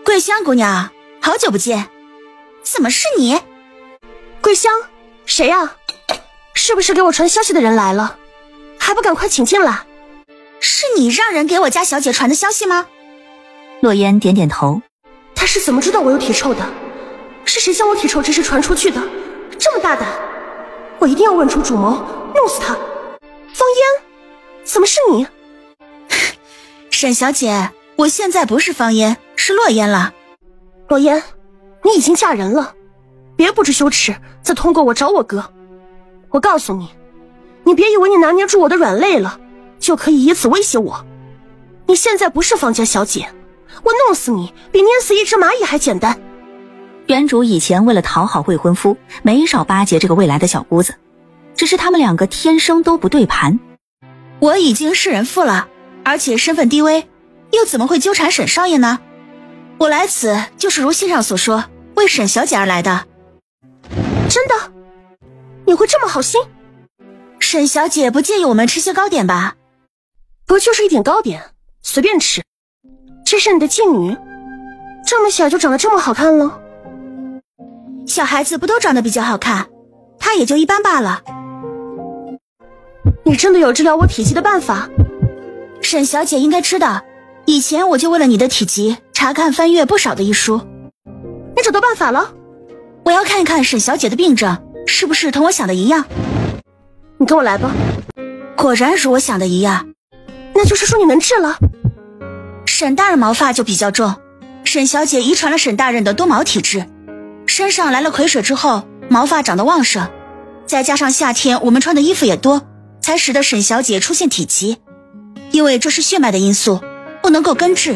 桂香姑娘，好久不见，怎么是你？桂香，谁呀？是不是给我传消息的人来了？还不赶快请进来？是你让人给我家小姐传的消息吗？洛言点点头。他是怎么知道我有体臭的？是谁将我体臭之事传出去的？这么大胆，我一定要问出主谋，弄死他。方嫣，怎么是你？沈小姐，我现在不是方嫣，是洛嫣了。洛嫣，你已经嫁人了，别不知羞耻再通过我找我哥。我告诉你，你别以为你拿捏住我的软肋了，就可以以此威胁我。你现在不是方家小姐，我弄死你比碾死一只蚂蚁还简单。原主以前为了讨好未婚夫，没少巴结这个未来的小姑子，只是他们两个天生都不对盘。我已经是人妇了，而且身份低微，又怎么会纠缠沈少爷呢？我来此就是如信上所说，为沈小姐而来的。真的？你会这么好心？沈小姐不介意我们吃些糕点吧？不就是一点糕点，随便吃。这是你的继女，这么小就长得这么好看了？小孩子不都长得比较好看，她也就一般罢了。你真的有治疗我体积的办法？沈小姐应该知道，以前我就为了你的体积查看翻阅不少的医书。你找到办法了？我要看看沈小姐的病症是不是同我想的一样。你跟我来吧。果然如我想的一样。那就是说你能治了？沈大人毛发就比较重，沈小姐遗传了沈大人的多毛体质，身上来了癸水之后，毛发长得旺盛，再加上夏天我们穿的衣服也多，才使得沈小姐出现体积。因为这是血脉的因素，不能够根治。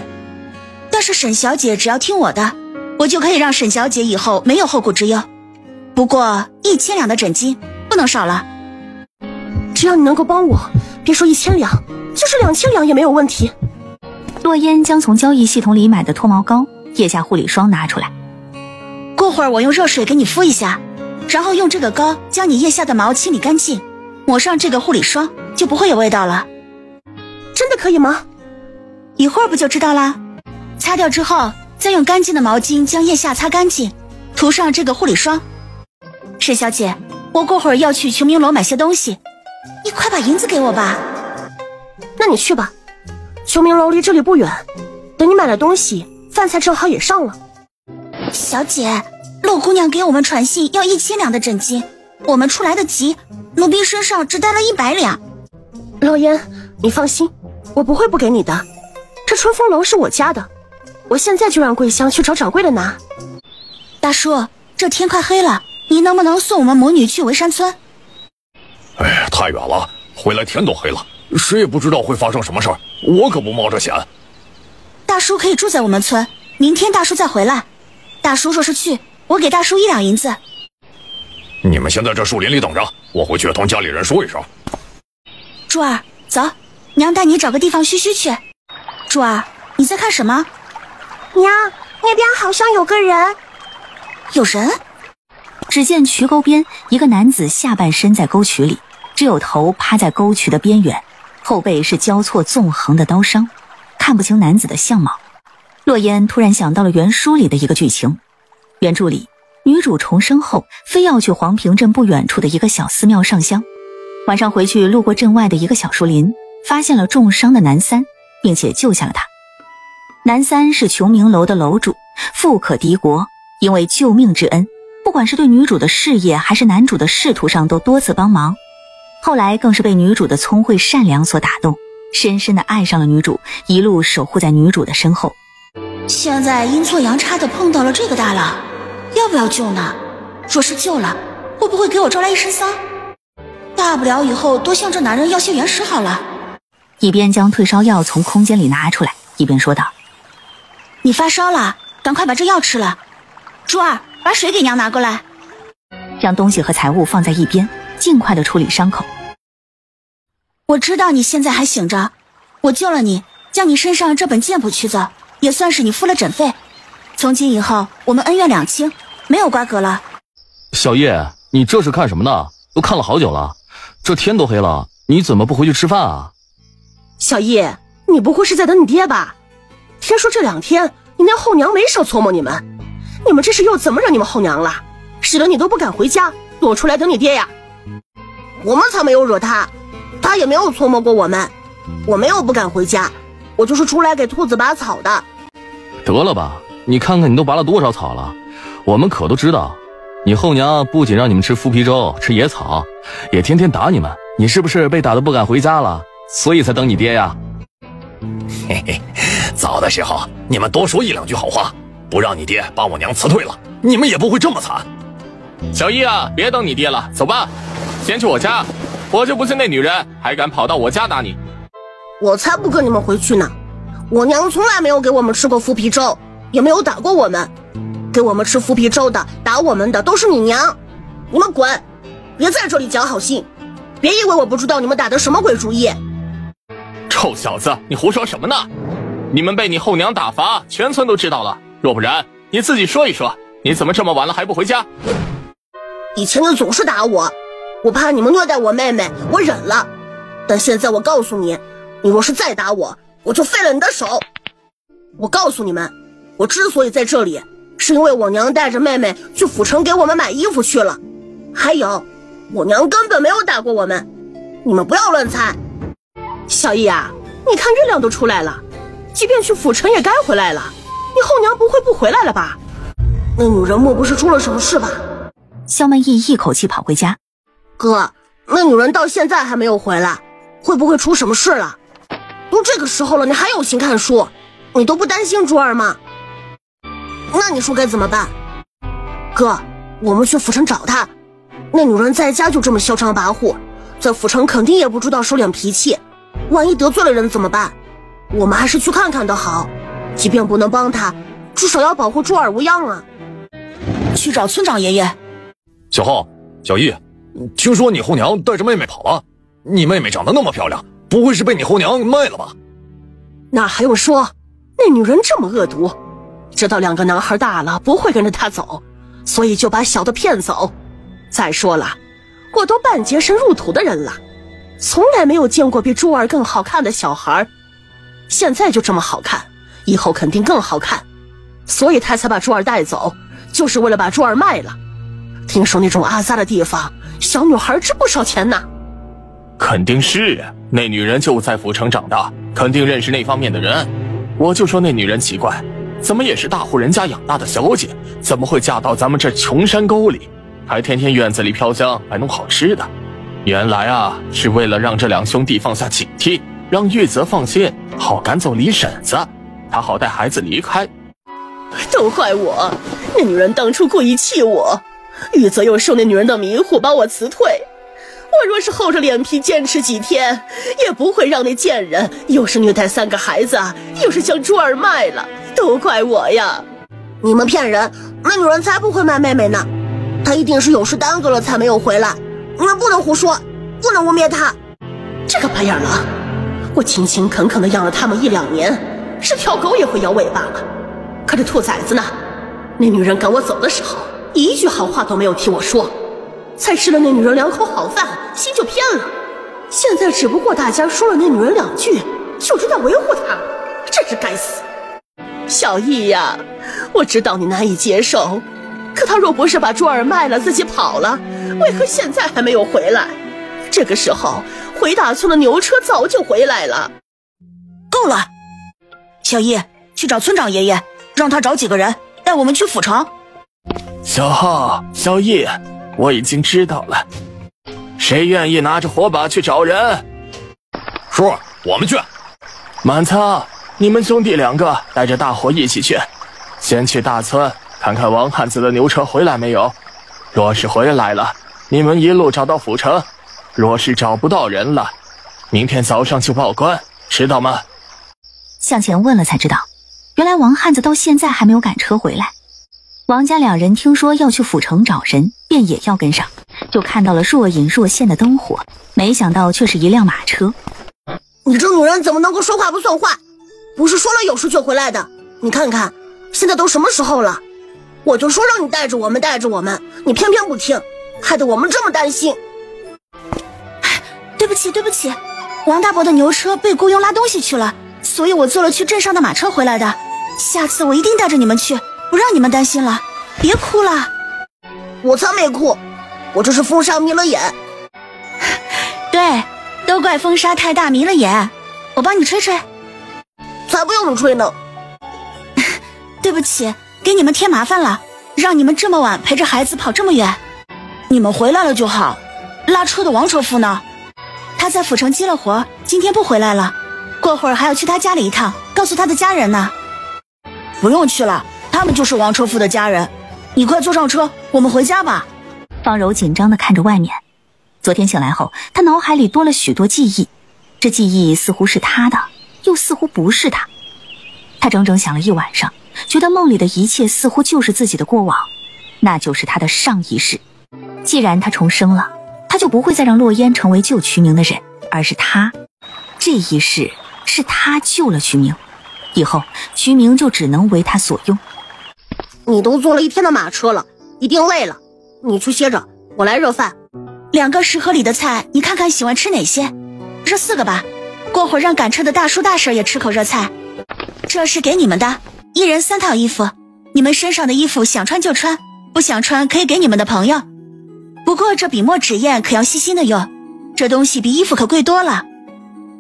但是沈小姐只要听我的，我就可以让沈小姐以后没有后顾之忧。不过1000两的诊金不能少了。只要你能够帮我，别说1000两，就是2000两也没有问题。洛烟将从交易系统里买的脱毛膏、腋下护理霜拿出来。过会儿我用热水给你敷一下，然后用这个膏将你腋下的毛清理干净，抹上这个护理霜就不会有味道了。真的可以吗？一会儿不就知道啦。擦掉之后，再用干净的毛巾将腋下擦干净，涂上这个护理霜。沈小姐，我过会儿要去琼明楼买些东西，你快把银子给我吧。那你去吧，琼明楼离这里不远，等你买了东西，饭菜正好也上了。小姐，陆姑娘给我们传信要1000两的诊金，我们出来得急，奴婢身上只带了100两。老烟，你放心，我不会不给你的。这春风楼是我家的，我现在就让桂香去找掌柜的拿。大叔，这天快黑了，你能不能送我们母女去围山村？哎，太远了，回来天都黑了，谁也不知道会发生什么事儿，我可不冒这险。大叔可以住在我们村，明天大叔再回来。大叔若是去，我给大叔1两银子。你们先在这树林里等着，我回去同家里人说一声。珠儿，走，娘带你找个地方嘘嘘去。珠儿，你在看什么？娘，那边好像有个人。有人？只见渠沟边，一个男子下半身在沟渠里，只有头趴在沟渠的边缘，后背是交错纵横的刀伤，看不清男子的相貌。洛烟突然想到了原书里的一个剧情，原著里女主重生后非要去黄平镇不远处的一个小寺庙上香，晚上回去路过镇外的一个小树林，发现了重伤的南三，并且救下了他。南三是琼明楼的楼主，富可敌国，因为救命之恩，不管是对女主的事业还是男主的仕途上都多次帮忙，后来更是被女主的聪慧善良所打动，深深地爱上了女主，一路守护在女主的身后。现在阴错阳差的碰到了这个大佬，要不要救呢？若是救了，会不会给我招来一身骚？大不了以后多向这男人要些原石好了。一边将退烧药从空间里拿出来，一边说道：你发烧了，赶快把这药吃了。珠儿，把水给娘拿过来。将东西和财物放在一边，尽快的处理伤口。我知道你现在还醒着，我救了你，将你身上这本剑谱取走，也算是你付了诊费。从今以后我们恩怨两清，没有瓜葛了。小叶，你这是看什么呢？都看了好久了，这天都黑了，你怎么不回去吃饭啊？小叶，你不会是在等你爹吧？听说这2天你那后娘没少搓磨你们，你们这是又怎么惹你们后娘了，使得你都不敢回家，躲出来等你爹呀？我们才没有惹他，他也没有搓磨过我们，我没有不敢回家，我就是出来给兔子拔草的。得了吧，你看看你都拔了多少草了，我们可都知道，你后娘不仅让你们吃麸皮粥吃野草，也天天打你们，你是不是被打得不敢回家了，所以才等你爹呀？嘿嘿，早的时候你们多说1、2句好话，不让你爹把我娘辞退了，你们也不会这么惨。小易啊，别等你爹了，走吧，先去我家，我就不信那女人还敢跑到我家打你。我才不跟你们回去呢，我娘从来没有给我们吃过麸皮粥，也没有打过我们。给我们吃腐皮粥的、打我们的都是你娘。你们滚，别在这里讲好心，别以为我不知道你们打的什么鬼主意。臭小子，你胡说什么呢？你们被你后娘打罚，全村都知道了。若不然，你自己说一说，你怎么这么晚了还不回家？以前你总是打我，我怕你们虐待我妹妹，我忍了。但现在我告诉你，你若是再打我，我就废了你的手。我告诉你们，我之所以在这里，是因为我娘带着妹妹去府城给我们买衣服去了。还有，我娘根本没有打过我们，你们不要乱猜。小易啊，你看月亮都出来了，即便去府城也该回来了。你后娘不会不回来了吧？那女人莫不是出了什么事吧？肖曼义一口气跑回家。哥，那女人到现在还没有回来，会不会出什么事了？都这个时候了，你还有心看书？你都不担心珠儿吗？那你说该怎么办？哥，我们去府城找她。那女人在家就这么嚣张跋扈，在府城肯定也不知道收敛脾气，万一得罪了人怎么办？我们还是去看看的好，即便不能帮她，至少要保护珠儿无恙啊。去找村长爷爷。小浩、小易，听说你后娘带着妹妹跑了？你妹妹长得那么漂亮，不会是被你后娘卖了吧？那还用说，那女人这么恶毒，知道两个男孩大了不会跟着她走，所以就把小的骗走。再说了，我都半截身入土的人了，从来没有见过比珠儿更好看的小孩，现在就这么好看，以后肯定更好看，所以他才把珠儿带走，就是为了把珠儿卖了。听说那种阿萨的地方，小女孩值不少钱呢。肯定是，那女人就在府城长大，肯定认识那方面的人。我就说那女人奇怪，怎么也是大户人家养大的小姐，怎么会嫁到咱们这穷山沟里，还天天院子里飘香，还弄好吃的？原来啊，是为了让这两兄弟放下警惕，让玉泽放心，好赶走李婶子，他好带孩子离开。都怪我，那女人当初故意气我，玉泽又受那女人的迷惑把我辞退。我若是厚着脸皮坚持几天，也不会让那贱人又是虐待3个孩子，又是将珠儿卖了，都怪我呀！你们骗人，那女人才不会卖妹妹呢，她一定是有事耽搁了才没有回来。你们不能胡说，不能污蔑她。这个白眼狼，我勤勤恳恳地养了他们1、2年，是条狗也会摇尾巴了。可这兔崽子呢？那女人赶我走的时候，一句好话都没有替我说，才吃了那女人2口好饭，心就偏了。现在只不过大家说了那女人2句，就知道维护她，真是该死。小易呀，我知道你难以接受，可他若不是把珠儿卖了自己跑了，为何现在还没有回来？这个时候回大村的牛车早就回来了。够了，小易，去找村长爷爷，让他找几个人带我们去府城。小浩、小易，我已经知道了，谁愿意拿着火把去找人？叔，我们去。满仓，你们兄弟2个带着大伙一起去，先去大村看看王汉子的牛车回来没有。若是回来了，你们一路找到府城；若是找不到人了，明天早上就报官，知道吗？向前问了才知道，原来王汉子到现在还没有赶车回来。王家2人听说要去府城找人，便也要跟上，就看到了若隐若现的灯火，没想到却是一辆马车。你这女人怎么能够说话不算话？不是说了有事就回来的？你看看，现在都什么时候了？我就说让你带着我们，你偏偏不听，害得我们这么担心。对不起，王大伯的牛车被雇佣拉东西去了，所以我坐了去镇上的马车回来的。下次我一定带着你们去，不让你们担心了。别哭了。我才没哭，我这是风沙迷了眼。对，都怪风沙太大迷了眼，我帮你吹吹。才不用你吹呢。对不起，给你们添麻烦了，让你们这么晚陪着孩子跑这么远。你们回来了就好。拉车的王车夫呢？他在府城接了活，今天不回来了，过会儿还要去他家里一趟，告诉他的家人呢。不用去了，他们就是王车夫的家人。你快坐上车，我们回家吧。方柔紧张地看着外面，昨天醒来后，他脑海里多了许多记忆，这记忆似乎是他的，又似乎不是他。他整整想了一晚上，觉得梦里的一切似乎就是自己的过往，那就是他的上一世。既然他重生了，他就不会再让洛烟成为救瞿明的人，而是他。这一世是他救了瞿明，以后瞿明就只能为他所用。你都坐了一天的马车了，一定累了，你去歇着，我来热饭。2个食盒里的菜，你看看喜欢吃哪些？热4个吧，过会儿让赶车的大叔大婶也吃口热菜。这是给你们的，1人3套衣服，你们身上的衣服想穿就穿，不想穿可以给你们的朋友。不过这笔墨纸砚可要细心的用，这东西比衣服可贵多了。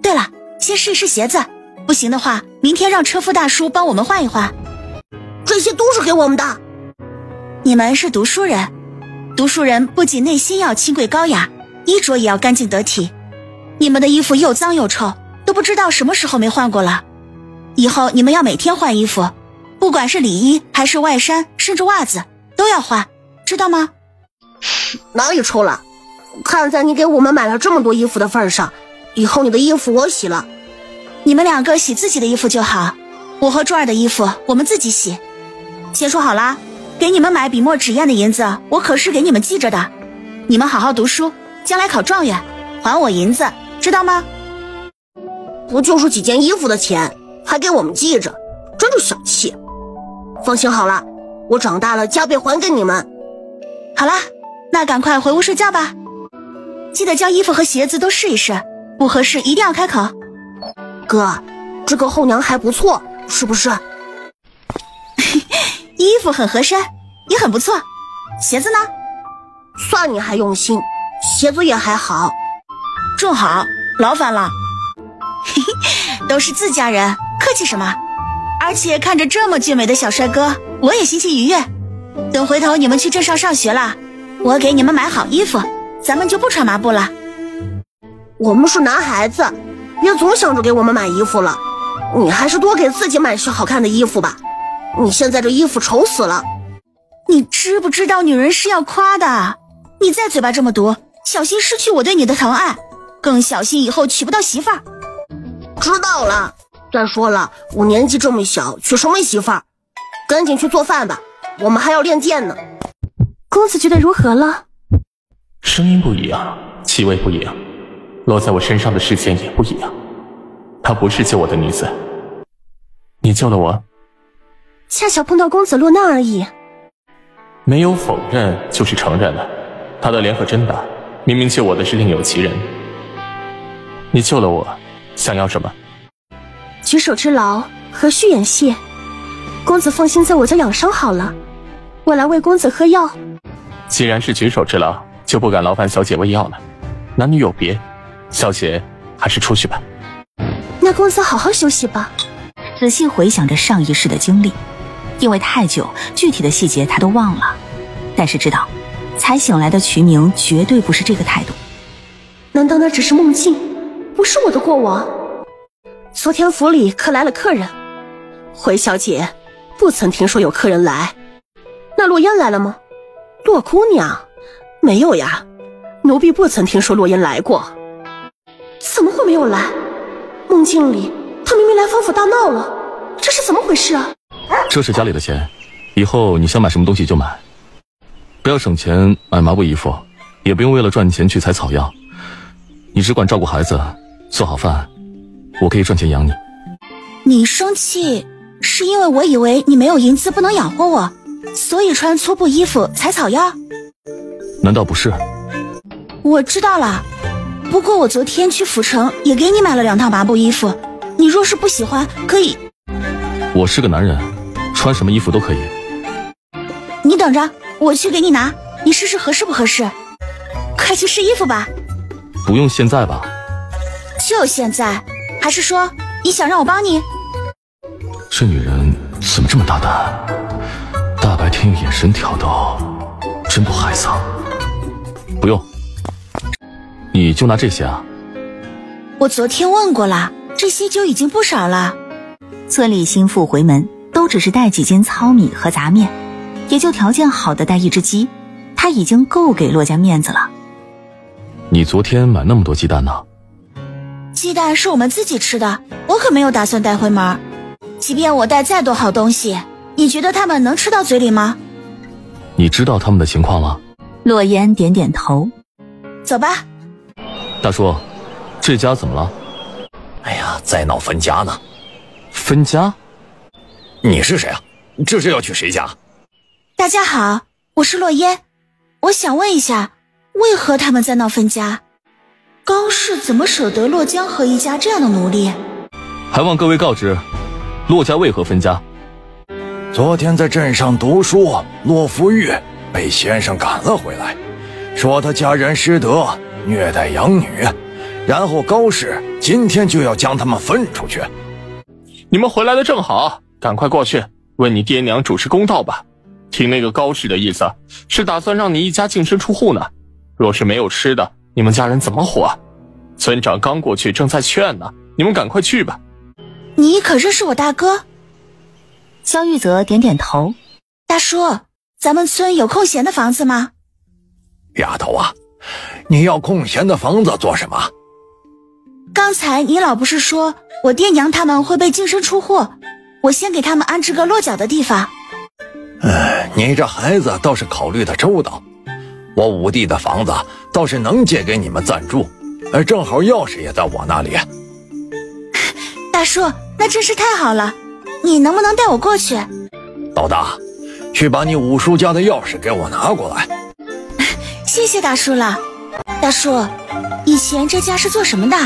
对了，先试一试鞋子，不行的话，明天让车夫大叔帮我们换一换。这些都是给我们的。你们是读书人，读书人不仅内心要清贵高雅，衣着也要干净得体。你们的衣服又脏又臭，都不知道什么时候没换过了。以后你们要每天换衣服，不管是里衣还是外衫，甚至袜子都要换，知道吗？哪里臭了？看在你给我们买了这么多衣服的份上，以后你的衣服我洗了。你们2个洗自己的衣服就好，我和珠儿的衣服我们自己洗。先说好啦，给你们买笔墨纸砚的银子我可是给你们记着的，你们好好读书，将来考状元，还我银子，知道吗？不就是几件衣服的钱，还给我们记着，真是小气。放心好了，我长大了加倍还给你们。好啦，那赶快回屋睡觉吧，记得将衣服和鞋子都试一试，不合适一定要开口。哥，这个后娘还不错，是不是？衣服很合身，也很不错，鞋子呢？算你还用心，鞋子也还好。正好，劳烦了。都是自家人，客气什么？而且看着这么俊美的小帅哥，我也心情愉悦。等回头你们去镇上上学了，我给你们买好衣服，咱们就不穿麻布了。我们是男孩子，别总想着给我们买衣服了，你还是多给自己买些好看的衣服吧。你现在这衣服丑死了。你知不知道女人是要夸的？你再嘴巴这么毒，小心失去我对你的疼爱，更小心以后娶不到媳妇儿。知道了。再说了，我年纪这么小，娶什么媳妇儿？赶紧去做饭吧，我们还要练剑呢。公子觉得如何了？声音不一样，气味不一样，落在我身上的视线也不一样。她不是救我的女子。你救了我？恰巧碰到公子落难而已。没有否认就是承认了，他的脸可真大，明明救我的是另有其人。你救了我，想要什么？举手之劳，何须言谢。公子放心在我家养伤好了，我来为公子喝药。既然是举手之劳，就不敢劳烦小姐喂药了。男女有别，小姐还是出去吧。那公子好好休息吧。仔细回想着上一世的经历，因为太久，具体的细节他都忘了，但是知道才醒来的瞿明绝对不是这个态度。难道那只是梦境，不是我的过往？昨天府里可来了客人，回小姐不曾听说有客人来。那洛烟来了吗？洛姑娘没有呀，奴婢不曾听说洛烟来过。怎么会没有来？梦境里他明明来方府大闹了，这是怎么回事啊？这是家里的钱，以后你想买什么东西就买，不要省钱买麻布衣服，也不用为了赚钱去采草药，你只管照顾孩子，做好饭，我可以赚钱养你。你生气是因为我以为你没有银子不能养活我，所以穿粗布衣服采草药？难道不是？我知道了，不过我昨天去府城也给你买了2套麻布衣服，你若是不喜欢可以。我是个男人，穿什么衣服都可以。你等着，我去给你拿，你试试合适不合适。快去试衣服吧。不用现在吧？就现在？还是说你想让我帮你？这女人怎么这么大胆？大白天用眼神挑逗，真不害臊。不用，你就拿这些啊？我昨天问过了，这些就已经不少了。村里新妇回门都只是带几斤糙米和杂面，也就条件好的带1只鸡，他已经够给骆家面子了。你昨天买那么多鸡蛋呢？鸡蛋是我们自己吃的，我可没有打算带回门。即便我带再多好东西，你觉得他们能吃到嘴里吗？你知道他们的情况了？洛烟点点头。走吧。大叔，这家怎么了？哎呀，在闹分家呢。分家？你是谁啊？这是要去谁家？大家好，我是洛烟。我想问一下，为何他们在闹分家？高氏怎么舍得洛江河一家这样的奴隶？还望各位告知，洛家为何分家？昨天在镇上读书，洛福玉被先生赶了回来，说他家人失德，虐待养女，然后高氏今天就要将他们分出去。你们回来的正好，赶快过去为你爹娘主持公道吧。听那个高氏的意思，是打算让你一家净身出户呢。若是没有吃的，你们家人怎么活？村长刚过去正在劝呢，你们赶快去吧。你可认识我大哥？萧玉泽点点头。大叔，咱们村有空闲的房子吗？丫头啊，你要空闲的房子做什么？刚才你老不是说我爹娘他们会被净身出户，我先给他们安置个落脚的地方。你这孩子倒是考虑的周到。我五弟的房子倒是能借给你们暂住，正好钥匙也在我那里。大叔，那真是太好了，你能不能带我过去？老大，去把你五叔家的钥匙给我拿过来。谢谢大叔了。大叔，以前这家是做什么的？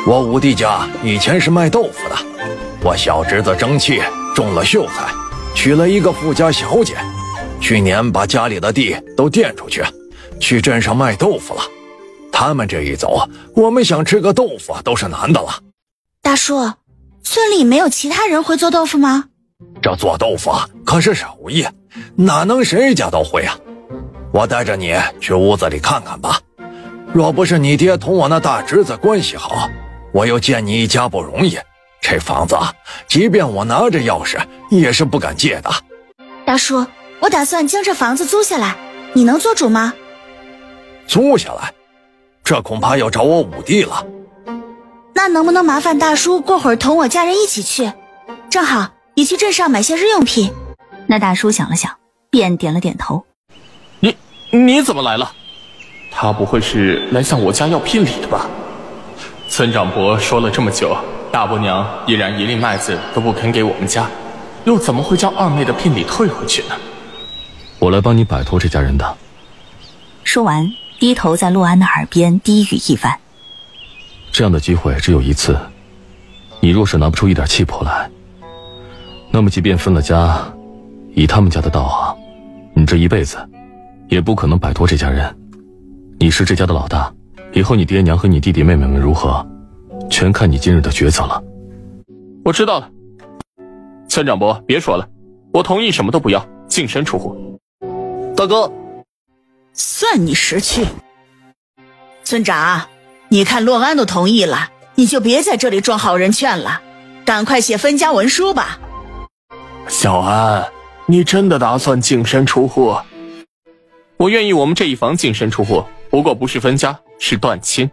我五弟家以前是卖豆腐的，我小侄子争气中了秀才，娶了一个富家小姐，去年把家里的地都垫出去，去镇上卖豆腐了。他们这一走，我们想吃个豆腐都是难的了。大叔，村里没有其他人会做豆腐吗？这做豆腐可是手艺，哪能谁家都会啊？我带着你去屋子里看看吧。若不是你爹同我那大侄子关系好，我又见你一家不容易，这房子即便我拿着钥匙也是不敢借的。大叔，我打算将这房子租下来，你能做主吗？租下来？这恐怕要找我五弟了。那能不能麻烦大叔过会儿同我家人一起去？正好也去镇上买些日用品。那大叔想了想，便点了点头。你怎么来了？他不会是来向我家要聘礼的吧？村长伯说了这么久，大伯娘依然一粒麦子都不肯给我们家，又怎么会将二妹的聘礼退回去呢？我来帮你摆脱这家人的。说完，低头在洛安的耳边低语一番。这样的机会只有一次，你若是拿不出一点气魄来，那么即便分了家，以他们家的道行，你这一辈子也不可能摆脱这家人。你是这家的老大，以后你爹娘和你弟弟妹妹们如何，全看你今日的抉择了。我知道了。村长伯，别说了，我同意什么都不要，净身出户。大哥，算你识趣。村长，你看洛安都同意了，你就别在这里装好人劝了，赶快写分家文书吧。小安，你真的打算净身出户？我愿意我们这一房净身出户，不过不是分家，是断亲。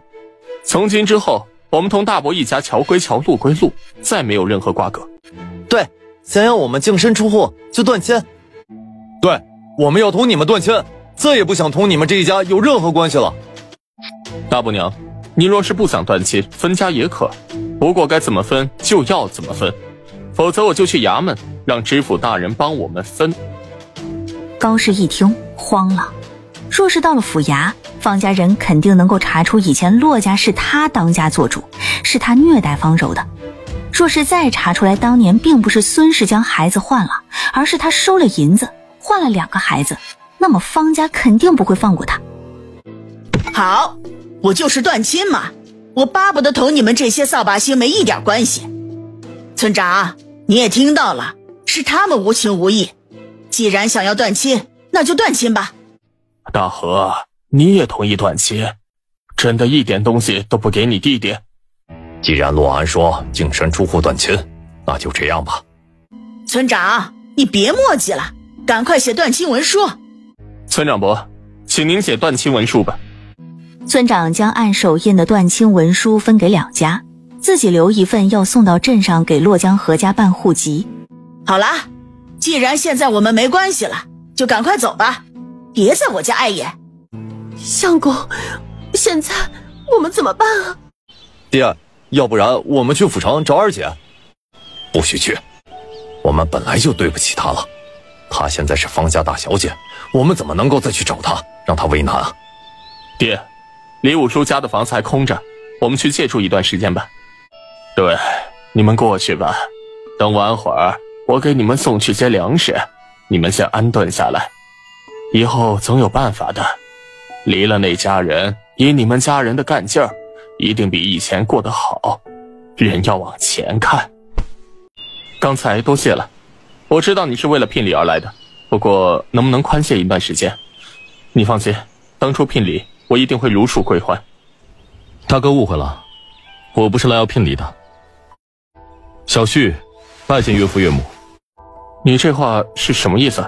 从今之后，我们同大伯一家桥归桥，路归路，再没有任何瓜葛。对，想要我们净身出户就断亲。对，我们要同你们断亲，再也不想同你们这一家有任何关系了。大伯娘，你若是不想断亲，分家也可，不过该怎么分就要怎么分，否则我就去衙门让知府大人帮我们分。高氏一听慌了，若是到了府衙，方家人肯定能够查出以前骆家是他当家做主，是他虐待方柔的。若是再查出来当年并不是孙氏将孩子换了，而是他收了银子换了2个孩子，那么方家肯定不会放过他。好，我就是断亲嘛，我巴不得同你们这些扫把星没一点关系。村长，你也听到了，是他们无情无义，既然想要断亲，那就断亲吧。大和，你也同意断亲？真的一点东西都不给你弟弟？既然洛安说净身出户断亲，那就这样吧。村长，你别墨迹了，赶快写断亲文书。村长伯，请您写断亲文书吧。村长将按手印的断亲文书分给2家，自己留一份要送到镇上给洛江何家办户籍。好啦，既然现在我们没关系了，就赶快走吧，别在我家碍眼。相公，现在我们怎么办啊？爹，要不然我们去府城找二姐。不许去，我们本来就对不起她了。她现在是方家大小姐，我们怎么能够再去找她，让她为难啊？爹，李五叔家的房子还空着，我们去借住一段时间吧。对，你们过去吧，等晚会儿我给你们送去些粮食，你们先安顿下来，以后总有办法的。离了那家人，以你们家人的干劲儿，一定比以前过得好。人要往前看。刚才多谢了，我知道你是为了聘礼而来的，不过能不能宽限一段时间？你放心，当初聘礼我一定会如数归还。大哥误会了，我不是来要聘礼的。小婿拜见岳父岳母。你这话是什么意思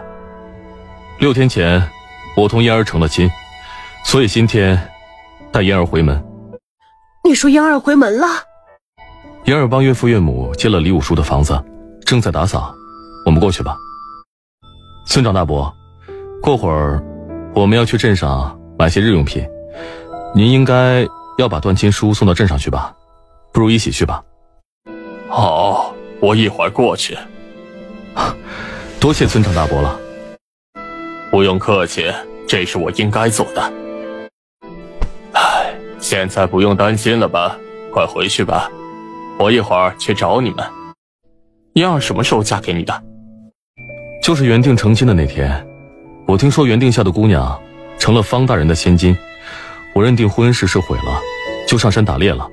？6天前我同嫣儿成了亲，所以今天带嫣儿回门。你说嫣儿回门了？嫣儿帮岳父岳母接了李五叔的房子，正在打扫，我们过去吧。村长大伯，过会儿我们要去镇上买些日用品，您应该要把断亲书送到镇上去吧，不如一起去吧。好，我一会儿过去。多谢村长大伯了。不用客气，这是我应该做的。现在不用担心了吧，快回去吧，我一会儿去找你们。嫣儿什么时候嫁给你的？就是原定成亲的那天，我听说原定下的姑娘成了方大人的千金，我认定婚事是毁了，就上山打猎了。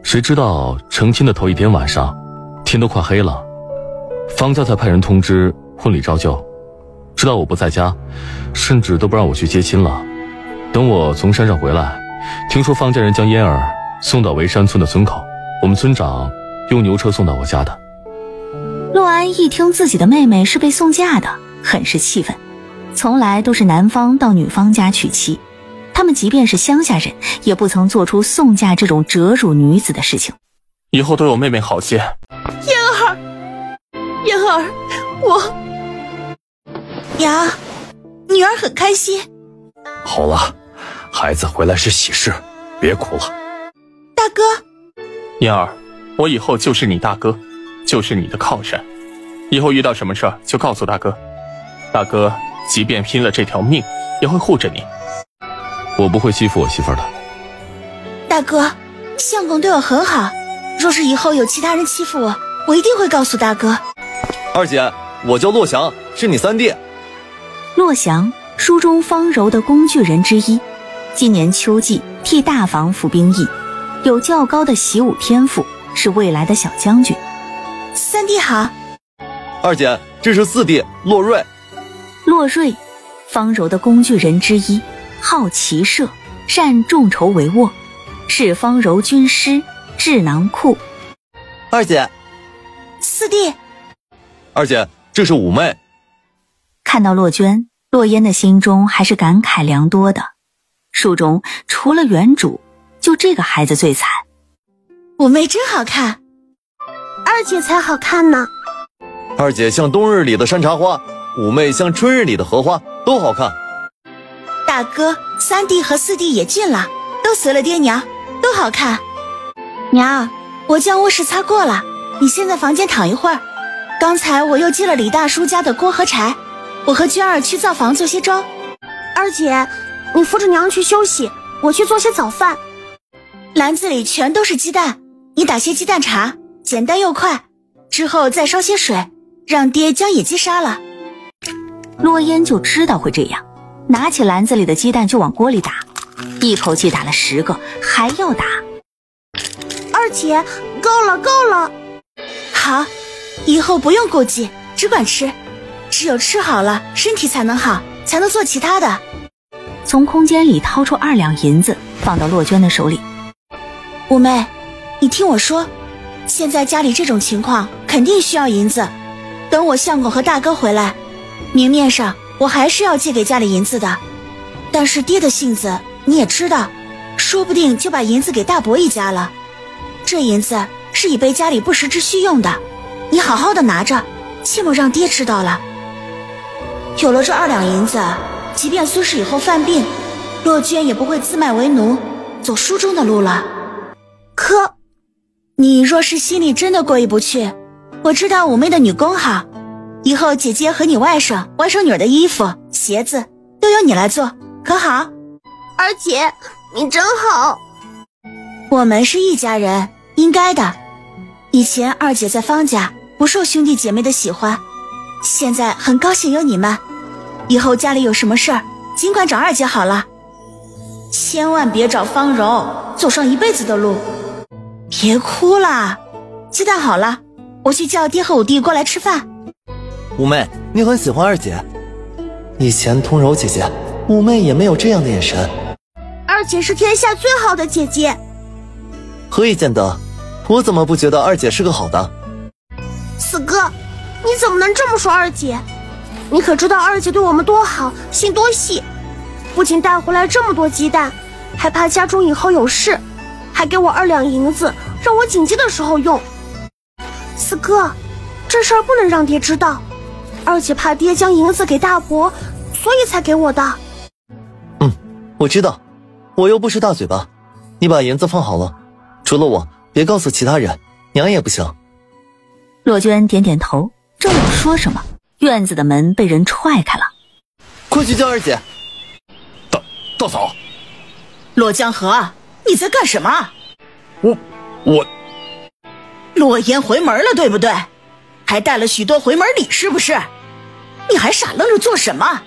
谁知道成亲的头一天晚上，天都快黑了，方家才派人通知婚礼照旧，知道我不在家，甚至都不让我去接亲了。等我从山上回来，听说方家人将嫣儿送到围山村的村口，我们村长用牛车送到我家的。洛安一听自己的妹妹是被送嫁的，很是气愤。从来都是男方到女方家娶妻，他们即便是乡下人，也不曾做出送嫁这种折辱女子的事情。以后对我妹妹好些。嫣儿，我娘，女儿很开心。好了，孩子回来是喜事，别哭了。大哥，嫣儿，我以后就是你大哥，就是你的靠山，以后遇到什么事儿就告诉大哥，大哥即便拼了这条命也会护着你。我不会欺负我媳妇儿的。大哥，相公对我很好，若是以后有其他人欺负我，我一定会告诉大哥。二姐，我叫骆翔，是你三弟。骆翔，书中方柔的工具人之一，今年秋季替大房服兵役，有较高的习武天赋，是未来的小将军。三弟好。二姐，这是四弟骆瑞。骆瑞，方柔的工具人之一，好骑射，善众筹帷幄，是方柔军师，智囊库。二姐。四弟。二姐，这是五妹。看到洛娟，洛烟的心中还是感慨良多的。书中除了原主，就这个孩子最惨。五妹真好看。二姐才好看呢。二姐像冬日里的山茶花，五妹像春日里的荷花，都好看。大哥，三弟和四弟也进了，都随了爹娘，都好看。娘，我将卧室擦过了，你先在房间躺一会儿。刚才我又接了李大叔家的锅和柴，我和娟儿去灶房做些粥。二姐，你扶着娘去休息，我去做些早饭。篮子里全都是鸡蛋，你打些鸡蛋茶，简单又快，之后再烧些水，让爹将野鸡杀了。洛烟就知道会这样，拿起篮子里的鸡蛋就往锅里打，一口气打了10个，还要打。二姐，够了够了。好，以后不用顾忌，只管吃，只有吃好了，身体才能好，才能做其他的。从空间里掏出2两银子，放到洛娟的手里。五妹，你听我说，现在家里这种情况肯定需要银子，等我相公和大哥回来，明面上我还是要借给家里银子的，但是爹的性子你也知道，说不定就把银子给大伯一家了。这银子是以备家里不时之需用的，你好好的拿着，切莫让爹知道了。有了这2两银子，即便苏氏以后犯病，洛娟也不会自卖为奴，走书中的路了。可你若是心里真的过意不去，我知道五妹的女工好，以后姐姐和你外甥女儿的衣服、鞋子都由你来做，可好？二姐，你真好。我们是一家人，应该的。以前二姐在方家不受兄弟姐妹的喜欢，现在很高兴有你们，以后家里有什么事儿尽管找二姐好了，千万别找方柔，走上一辈子的路。别哭啦，鸡蛋好了，我去叫爹和五弟过来吃饭。五妹，你很喜欢二姐，以前通柔姐姐，五妹也没有这样的眼神。二姐是天下最好的姐姐。何以见得？我怎么不觉得二姐是个好的？四哥，你怎么能这么说二姐？你可知道二姐对我们多好，心多细，不仅带回来这么多鸡蛋，还怕家中以后有事，还给我2两银子，让我紧急的时候用。四哥，这事儿不能让爹知道，二姐怕爹将银子给大伯，所以才给我的。我知道，我又不是大嘴巴，你把银子放好了，除了我别告诉其他人，娘也不行。洛娟点点头，正要说什么，院子的门被人踹开了。快去叫二姐。大嫂。洛江河，你在干什么？我洛言回门了，对不对？还带了许多回门礼，是不是？你还傻愣着做什么？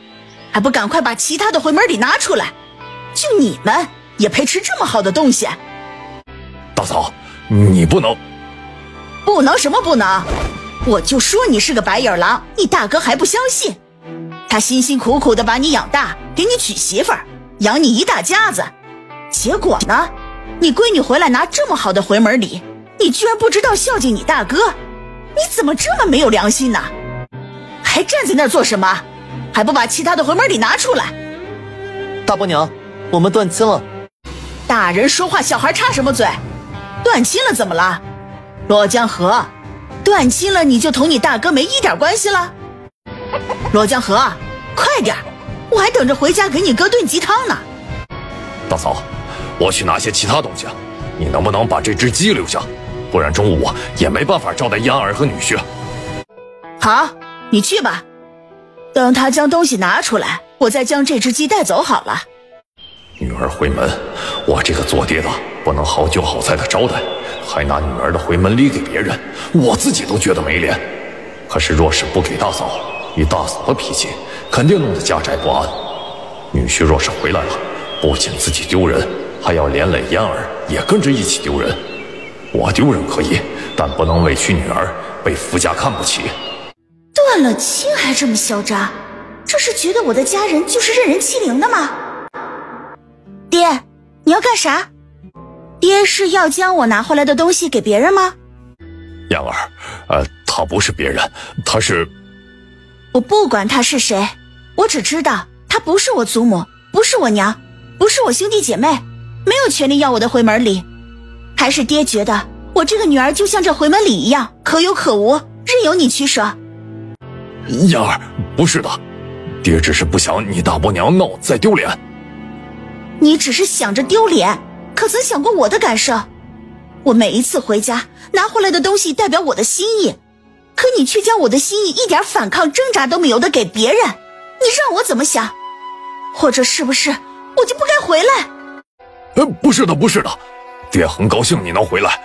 还不赶快把其他的回门礼拿出来？就你们也配吃这么好的东西？大嫂，你不能。不能什么不能？我就说你是个白眼狼，你大哥还不相信。他辛辛苦苦的把你养大，给你娶媳妇儿，养你一大家子，结果呢，你闺女回来拿这么好的回门礼，你居然不知道孝敬你大哥，你怎么这么没有良心呢？还站在那儿做什么？还不把其他的回门礼拿出来？大伯娘，我们断亲了。大人说话，小孩插什么嘴？断亲了怎么了？洛江河，断亲了你就同你大哥没一点关系了？洛江河，快点，我还等着回家给你哥炖鸡汤呢。大嫂，我去拿些其他东西，你能不能把这只鸡留下？不然中午也没办法招待央儿和女婿。好，你去吧，等他将东西拿出来，我再将这只鸡带走好了。女儿回门，我这个做爹的不能好酒好菜的招待，还拿女儿的回门礼给别人，我自己都觉得没脸。可是若是不给大嫂，以大嫂的脾气，肯定弄得家宅不安。女婿若是回来了，不仅自己丢人，还要连累嫣儿也跟着一起丢人。我丢人可以，但不能委屈女儿被夫家看不起。断了亲还这么嚣张，这是觉得我的家人就是任人欺凌的吗？爹，你要干啥？爹是要将我拿回来的东西给别人吗？嫣儿，他不是别人，他是……我不管他是谁，我只知道他不是我祖母，不是我娘，不是我兄弟姐妹，没有权利要我的回门礼。还是爹觉得我这个女儿就像这回门礼一样，可有可无，任由你取舍。嫣儿，不是的，爹只是不想你大伯娘闹再丢脸。你只是想着丢脸，可曾想过我的感受？我每一次回家拿回来的东西代表我的心意，可你却将我的心意一点反抗挣扎都没有的给别人，你让我怎么想？或者是不是我就不该回来？不是的，不是的，爹很高兴你能回来。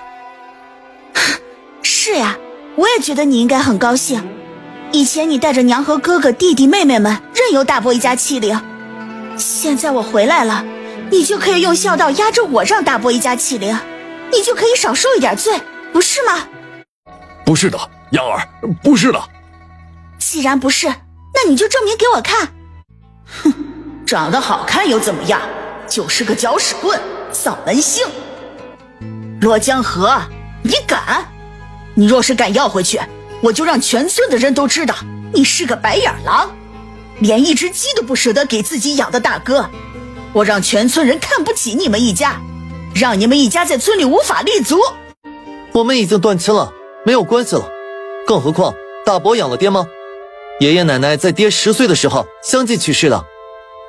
是呀，我也觉得你应该很高兴。以前你带着娘和哥哥弟弟妹妹们任由大伯一家欺凌，现在我回来了，你就可以用孝道压着我让大伯一家欺凌，你就可以少受一点罪，不是吗？不是的，嫣儿，不是的。既然不是，那你就证明给我看。哼，长得好看又怎么样？就是个搅屎棍，丧门星。罗江河，你敢？你若是敢要回去，我就让全村的人都知道你是个白眼狼，连一只鸡都不舍得给自己养的大哥。我让全村人看不起你们一家，让你们一家在村里无法立足。我们已经断亲了，没有关系了，更何况大伯养了爹吗？爷爷奶奶在爹10岁的时候相继去世的，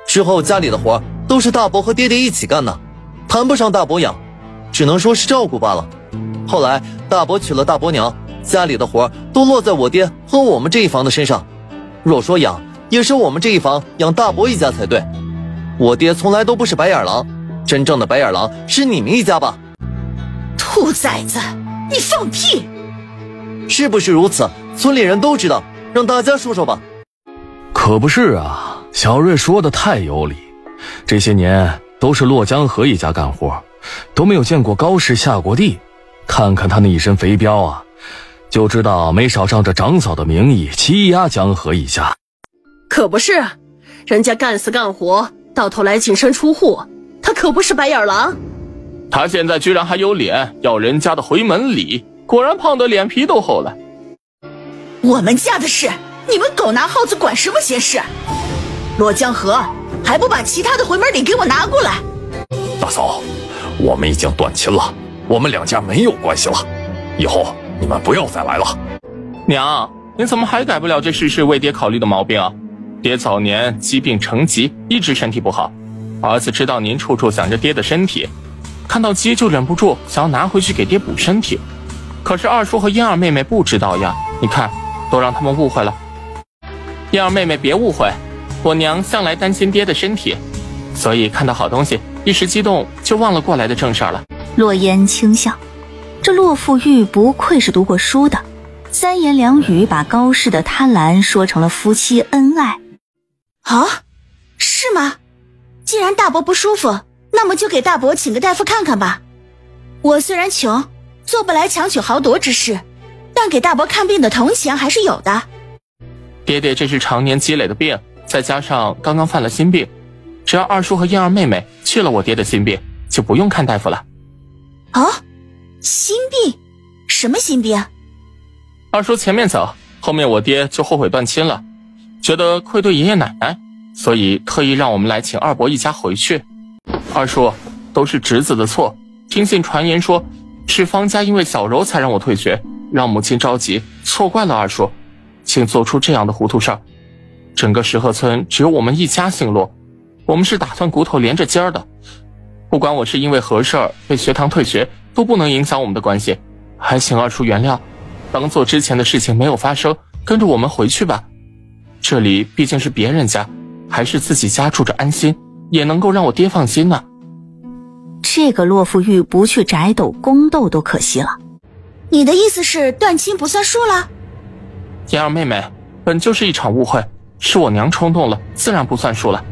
之后家里的活都是大伯和爹爹一起干的，谈不上大伯养，只能说是照顾罢了。后来大伯娶了大伯娘，家里的活都落在我爹和我们这一房的身上。若说养，也是我们这一房养大伯一家才对。我爹从来都不是白眼狼，真正的白眼狼是你们一家吧？兔崽子，你放屁！是不是如此？村里人都知道，让大家说说吧。可不是啊，小瑞说的太有理。这些年都是洛江河一家干活，都没有见过高氏下过地。看看他那一身肥膘啊，就知道没少仗着长嫂的名义欺压江河一家。可不是，人家干死干活，到头来净身出户，他可不是白眼狼。他现在居然还有脸要人家的回门礼，果然胖得脸皮都厚了。我们家的事，你们狗拿耗子管什么闲事？洛江河还不把其他的回门礼给我拿过来？大嫂，我们已经断亲了，我们两家没有关系了，以后你们不要再来了。娘，你怎么还改不了这事事为爹考虑的毛病啊？爹早年疾病成疾，一直身体不好，儿子知道您处处想着爹的身体，看到鸡就忍不住想要拿回去给爹补身体。可是二叔和燕儿妹妹不知道呀，你看都让他们误会了。燕儿妹妹别误会，我娘向来担心爹的身体，所以看到好东西一时激动就忘了过来的正事儿了。洛烟轻笑，这洛富玉不愧是读过书的，三言两语把高氏的贪婪说成了夫妻恩爱。啊，是吗？既然大伯不舒服，那么就给大伯请个大夫看看吧。我虽然穷，做不来强取豪夺之事，但给大伯看病的铜钱还是有的。爹爹这是常年积累的病，再加上刚刚犯了心病，只要二叔和燕儿妹妹去了我爹的心病，就不用看大夫了。哦，心病？什么心病？二叔前面走，后面我爹就后悔断亲了，觉得愧对爷爷奶奶，所以特意让我们来请二伯一家回去。二叔，都是侄子的错，听信传言说是方家因为小柔才让我退学，让母亲着急，错怪了二叔，竟做出这样的糊涂事儿。整个石河村只有我们一家姓骆，我们是打算骨头连着筋儿的。不管我是因为何事儿被学堂退学，都不能影响我们的关系，还请二叔原谅，当做之前的事情没有发生，跟着我们回去吧。这里毕竟是别人家，还是自己家住着安心，也能够让我爹放心呢。这个洛富玉不去宅斗宫斗都可惜了。你的意思是断亲不算数了？燕儿妹妹，本就是一场误会，是我娘冲动了，自然不算数了。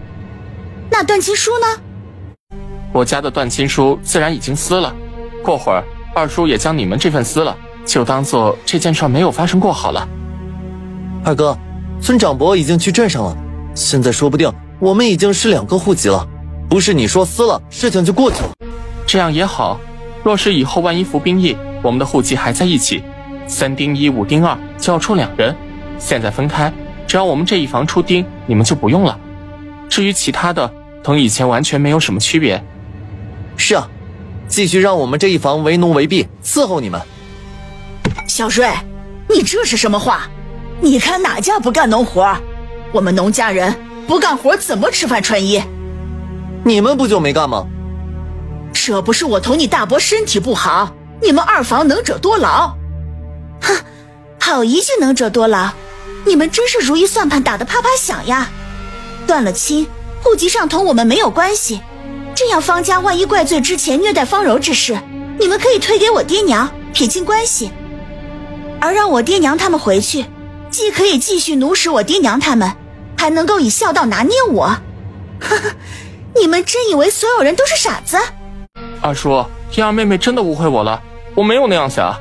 那断亲书呢？我家的断亲书自然已经撕了，过会儿二叔也将你们这份撕了，就当做这件事没有发生过好了。二哥，村长伯已经去镇上了，现在说不定我们已经是2个户籍了，不是你说撕了事情就过去了。这样也好，若是以后万一服兵役，我们的户籍还在一起，3丁1 5丁2就要出2人，现在分开，只要我们这一房出丁，你们就不用了。至于其他的，同以前完全没有什么区别。是啊，继续让我们这一房为奴为婢伺候你们。小瑞，你这是什么话？你看哪家不干农活？我们农家人不干活怎么吃饭穿衣？你们不就没干吗？这不是我同你大伯身体不好，你们二房能者多劳。哼，好一句能者多劳，你们真是如意算盘打得啪啪响呀。断了亲，户籍上同我们没有关系，这样方家万一怪罪之前虐待方柔之事，你们可以推给我爹娘，撇清关系。而让我爹娘他们回去，既可以继续奴使我爹娘他们，还能够以孝道拿捏我。呵呵，你们真以为所有人都是傻子？二叔，燕儿妹妹真的误会我了，我没有那样想，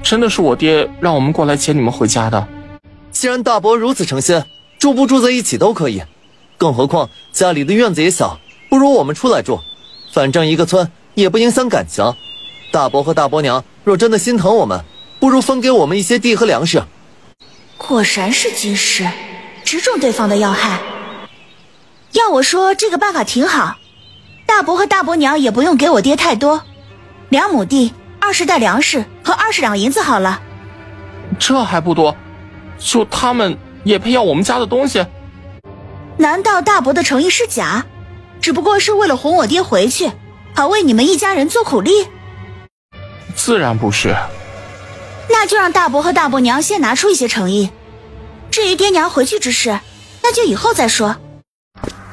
真的是我爹让我们过来接你们回家的。既然大伯如此诚心，住不住在一起都可以，更何况家里的院子也小，不如我们出来住，反正一个村也不影响感情。大伯和大伯娘若真的心疼我们，不如分给我们一些地和粮食。果然是军师，直中对方的要害。要我说，这个办法挺好，大伯和大伯娘也不用给我爹太多，2亩地、20袋粮食和20两银子好了。这还不多，就他们也配要我们家的东西？难道大伯的诚意是假？只不过是为了哄我爹回去，好为你们一家人做苦力？自然不是。那就让大伯和大伯娘先拿出一些诚意。至于爹娘回去之事，那就以后再说。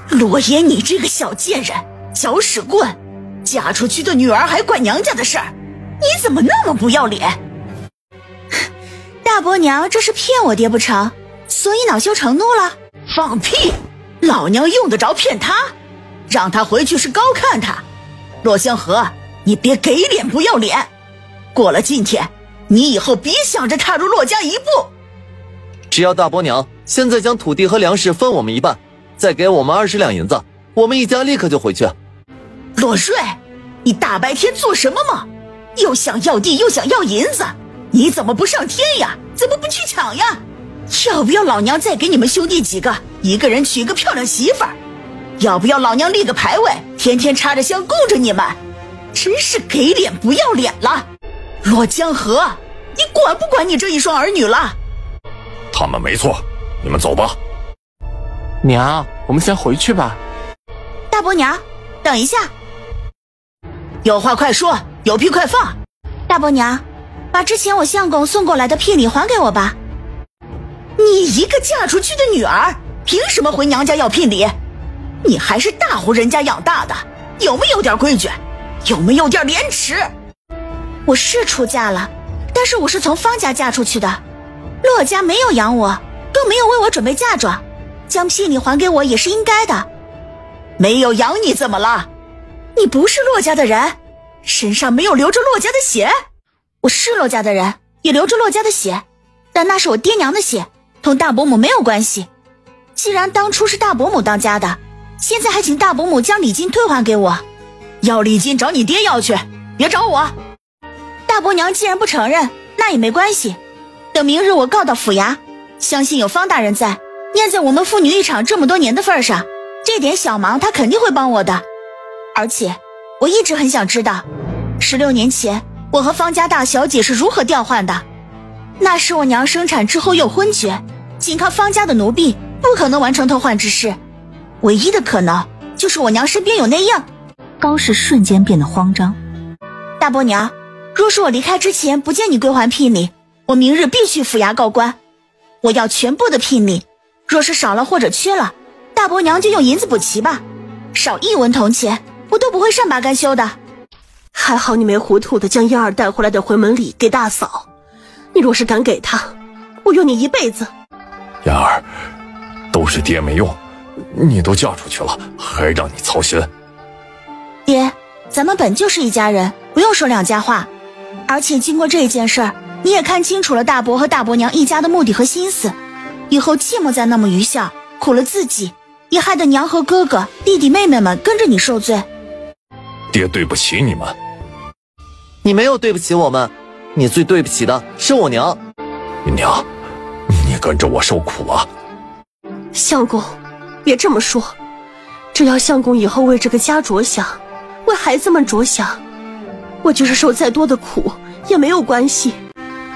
罗爷，你这个小贱人，搅屎棍，嫁出去的女儿还管娘家的事儿，你怎么那么不要脸？大伯娘这是骗我爹不成？所以恼羞成怒了？放屁！老娘用得着骗他？让他回去是高看他。洛香河，你别给脸不要脸！过了今天，你以后别想着踏入洛家一步。只要大伯娘现在将土地和粮食分我们一半，再给我们20两银子，我们一家立刻就回去。洛瑞，你大白天做什么梦？又想要地又想要银子，你怎么不上天呀？怎么不去抢呀？要不要老娘再给你们兄弟几个，一个人娶个漂亮媳妇儿？要不要老娘立个牌位，天天插着香供着你们？真是给脸不要脸了！洛江河，你管不管你这一双儿女了？他们没错，你们走吧。娘，我们先回去吧。大伯娘，等一下。有话快说，有屁快放。大伯娘，把之前我相公送过来的聘礼还给我吧。你一个嫁出去的女儿，凭什么回娘家要聘礼？你还是大户人家养大的，有没有点规矩？有没有点廉耻？我是出嫁了，但是我是从方家嫁出去的，洛家没有养我，更没有为我准备嫁妆，将聘礼还给我也是应该的。没有养你怎么了？你不是洛家的人，身上没有流着洛家的血。我是洛家的人，也流着洛家的血，但那是我爹娘的血，同大伯母没有关系。既然当初是大伯母当家的，现在还请大伯母将礼金退还给我。要礼金找你爹要去，别找我。大伯娘既然不承认，那也没关系，等明日我告到府衙，相信有方大人在，念在我们父女一场这么多年的份上，这点小忙他肯定会帮我的。而且我一直很想知道16年前我和方家大小姐是如何调换的。那时我娘生产之后又昏厥，仅靠方家的奴婢不可能完成偷换之事，唯一的可能就是我娘身边有内应。高氏瞬间变得慌张。大伯娘，若是我离开之前不见你归还聘礼，我明日必须府衙告官，我要全部的聘礼，若是少了或者缺了，大伯娘就用银子补齐吧，少1文铜钱我都不会善罢甘休的。还好你没糊涂的将燕儿带回来的回门礼给大嫂，你若是敢给她，我怨你一辈子。燕儿，都是爹没用，你都嫁出去了，还让你操心。爹，咱们本就是一家人，不用说两家话。而且经过这件事儿，你也看清楚了大伯和大伯娘一家的目的和心思，以后切莫再那么愚孝，苦了自己，也害得娘和哥哥弟弟妹妹们跟着你受罪。爹对不起你们。你没有对不起我们，你最对不起的是我娘。娘，你跟着我受苦了。相公，别这么说，只要相公以后为这个家着想，为孩子们着想，我就是受再多的苦也没有关系。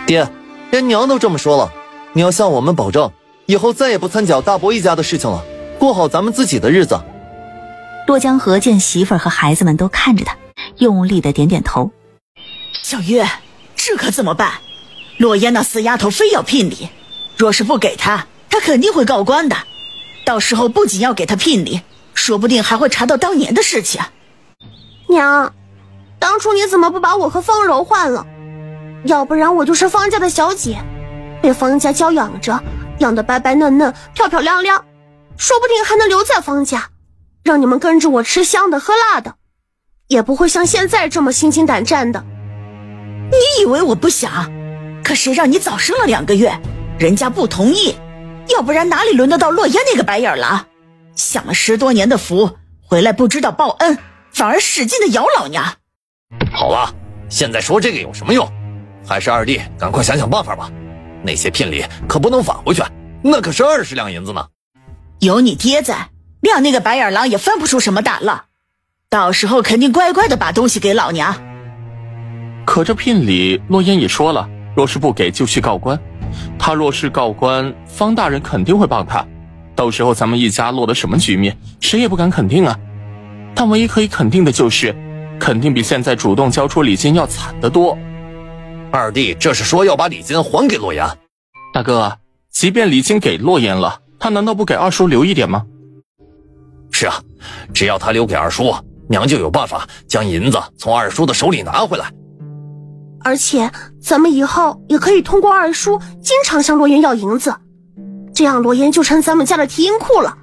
爹，连娘都这么说了，你要向我们保证，以后再也不参搅大伯一家的事情了，过好咱们自己的日子。洛江河见媳妇儿和孩子们都看着他，用力的点点头。小月，这可怎么办？洛言那死丫头非要聘礼，若是不给她，她肯定会告官的。到时候不仅要给她聘礼，说不定还会查到当年的事情。娘，当初你怎么不把我和方柔换了？要不然我就是方家的小姐，被方家娇养着，养得白白嫩嫩、漂漂亮亮，说不定还能留在方家，让你们跟着我吃香的喝辣的，也不会像现在这么心惊胆战的。你以为我不想？可谁让你早生了2个月，人家不同意，要不然哪里轮得到洛言那个白眼狼？享了10多年的福，回来不知道报恩，反而使劲的咬老娘。好了，现在说这个有什么用？还是二弟赶快想想办法吧。那些聘礼可不能返回去，那可是20两银子呢。有你爹在，谅那个白眼狼也翻不出什么胆了。到时候肯定乖乖的把东西给老娘。可这聘礼洛言也说了，若是不给就去告官，他若是告官，方大人肯定会帮他，到时候咱们一家落得什么局面，谁也不敢肯定啊。但唯一可以肯定的就是，肯定比现在主动交出礼金要惨得多。二弟这是说要把礼金还给洛言。大哥，即便礼金给洛言了，他难道不给二叔留一点吗？是啊，只要他留给二叔，娘就有办法将银子从二叔的手里拿回来。而且咱们以后也可以通过二叔经常向洛言要银子，这样洛言就成咱们家的提银库了。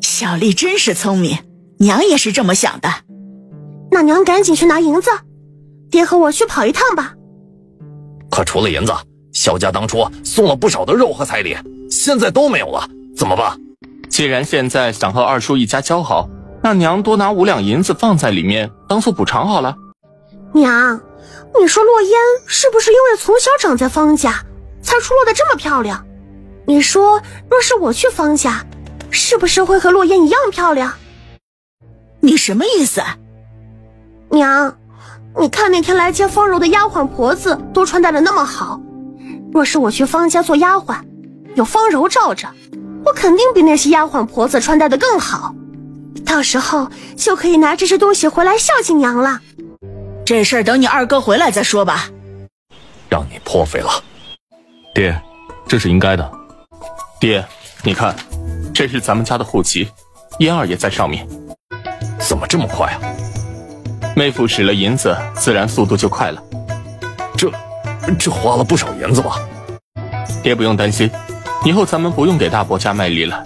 小丽真是聪明，娘也是这么想的。那娘赶紧去拿银子，爹和我去跑一趟吧。可除了银子，萧家当初送了不少的肉和彩礼，现在都没有了，怎么办？既然现在想和二叔一家交好，那娘多拿5两银子放在里面当做补偿好了。娘，你说洛嫣是不是因为从小长在方家才出落得这么漂亮？你说若是我去方家，是不是会和洛嫣一样漂亮？你什么意思？娘，你看那天来接方柔的丫鬟婆子都穿戴得那么好，若是我去方家做丫鬟，有方柔罩着，我肯定比那些丫鬟婆子穿戴得更好，到时候就可以拿这些东西回来孝敬娘了。这事儿等你二哥回来再说吧。让你破费了。爹，这是应该的。爹，你看，这是咱们家的户籍，嫣儿也在上面。怎么这么快啊？妹夫使了银子，自然速度就快了。这花了不少银子吧？爹不用担心，以后咱们不用给大伯家卖力了，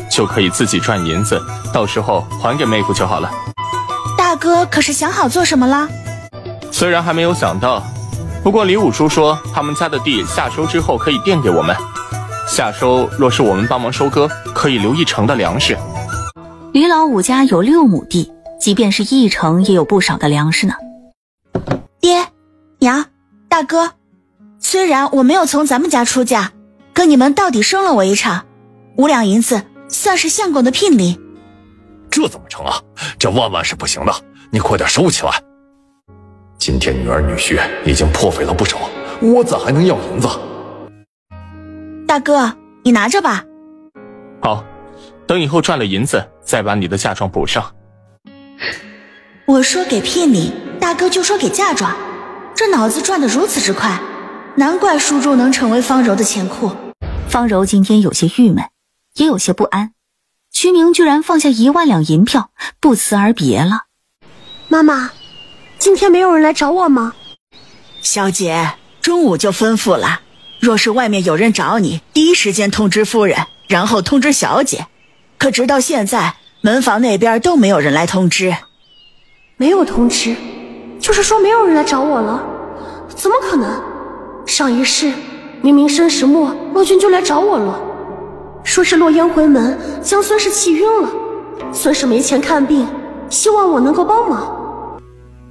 就可以自己赚银子，到时候还给妹夫就好了。大哥可是想好做什么了？虽然还没有想到，不过李五叔说他们家的地夏收之后可以垫给我们，夏收若是我们帮忙收割，可以留1成的粮食。李老五家有6亩地，即便是1成也有不少的粮食呢。爹娘大哥，虽然我没有从咱们家出嫁，可你们到底生了我一场，5两银子算是相公的聘礼。这怎么成啊？这万万是不行的，你快点收起来。今天女儿女婿已经破费了不少，我咋还能要银子？大哥，你拿着吧。好，等以后赚了银子，再把你的嫁妆补上。我说给聘礼，大哥就说给嫁妆，这脑子转得如此之快，难怪叔叔能成为方柔的钱库。方柔今天有些郁闷，也有些不安。徐明居然放下1万两银票，不辞而别了。妈妈，今天没有人来找我吗？小姐，中午就吩咐了，若是外面有人找你，第一时间通知夫人，然后通知小姐。可直到现在，门房那边都没有人来通知。没有通知，就是说没有人来找我了？怎么可能？上一世明明申时末，洛君就来找我了，说是洛嫣回门将孙氏气晕了，孙氏没钱看病，希望我能够帮忙。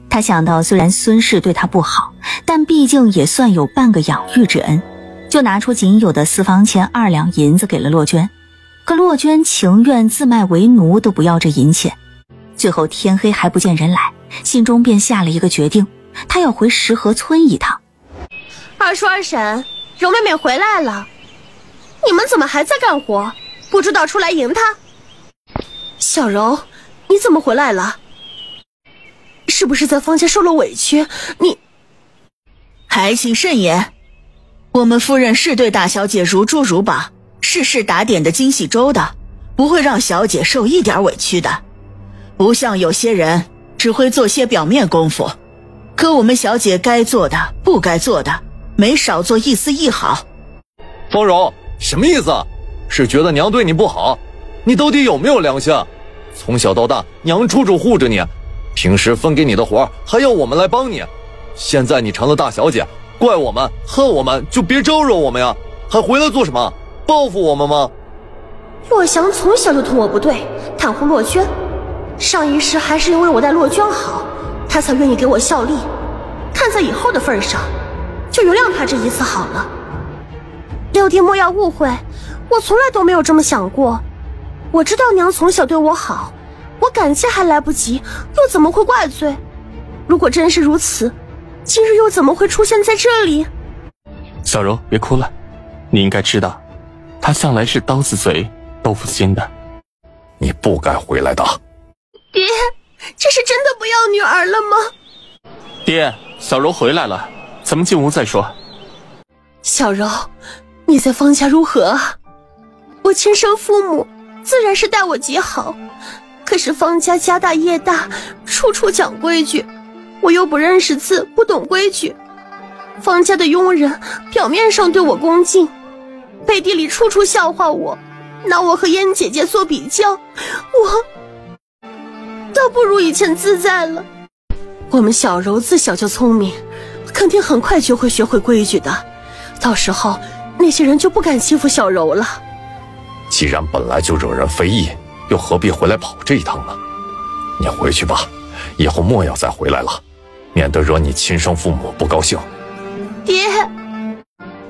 他想到虽然孙氏对他不好，但毕竟也算有半个养育之恩，就拿出仅有的私房钱2两银子给了洛娟。可洛娟情愿自卖为奴都不要这银钱。最后天黑还不见人来，心中便下了一个决定，他要回石河村一趟。二叔二婶，柔妹妹回来了，你们怎么还在干活？不知道出来迎她？小柔，你怎么回来了？是不是在方家受了委屈？你还请慎言，我们夫人是对大小姐如珠如宝，事事打点的精细周到，不会让小姐受一点委屈的。不像有些人只会做些表面功夫，可我们小姐该做的不该做的没少做一丝一毫。方柔，什么意思？是觉得娘对你不好？你到底有没有良心？从小到大娘处处护着你，平时分给你的活还要我们来帮你，现在你成了大小姐，怪我们恨我们就别招惹我们呀，还回来做什么？报复我们吗？洛翔从小就同我不对，袒护洛娟，上一世还是因为我待洛娟好，他才愿意给我效力，看在以后的份上，就原谅他这一次好了。六弟莫要误会，我从来都没有这么想过。我知道娘从小对我好，我感激还来不及，又怎么会怪罪？如果真是如此，今日又怎么会出现在这里？小柔，别哭了，你应该知道，他向来是刀子嘴豆腐心的。你不该回来的。爹，这是真的不要女儿了吗？爹，小柔回来了，咱们进屋再说。小柔，你在方家如何啊？我亲生父母自然是待我极好，可是方家家大业大，处处讲规矩，我又不认识字，不懂规矩。方家的佣人表面上对我恭敬，背地里处处笑话我，拿我和燕姐姐做比较，我倒不如以前自在了。我们小柔自小就聪明，肯定很快就会学会规矩的，到时候那些人就不敢欺负小柔了。既然本来就惹人非议，又何必回来跑这一趟呢？你回去吧，以后莫要再回来了，免得惹你亲生父母不高兴。爹，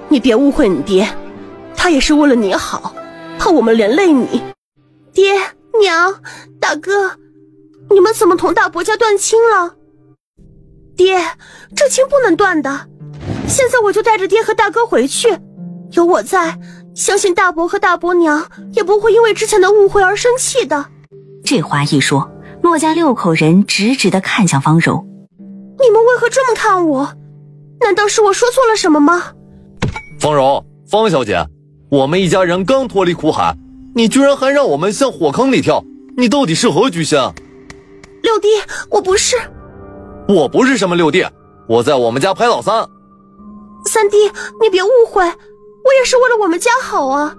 你别误会你爹，他也是为了你好，怕我们连累你。爹娘大哥，你们怎么同大伯家断亲了？爹，这亲不能断的，现在我就带着爹和大哥回去，有我在，相信大伯和大伯娘也不会因为之前的误会而生气的。这话一说，骆家6口人直直地看向方柔。你们为何这么看我？难道是我说错了什么吗？方柔，方小姐，我们一家人刚脱离苦海，你居然还让我们向火坑里跳，你到底是何居心？六弟，我不是什么六弟，我在我们家排老三。三弟，你别误会，我也是为了我们家好啊。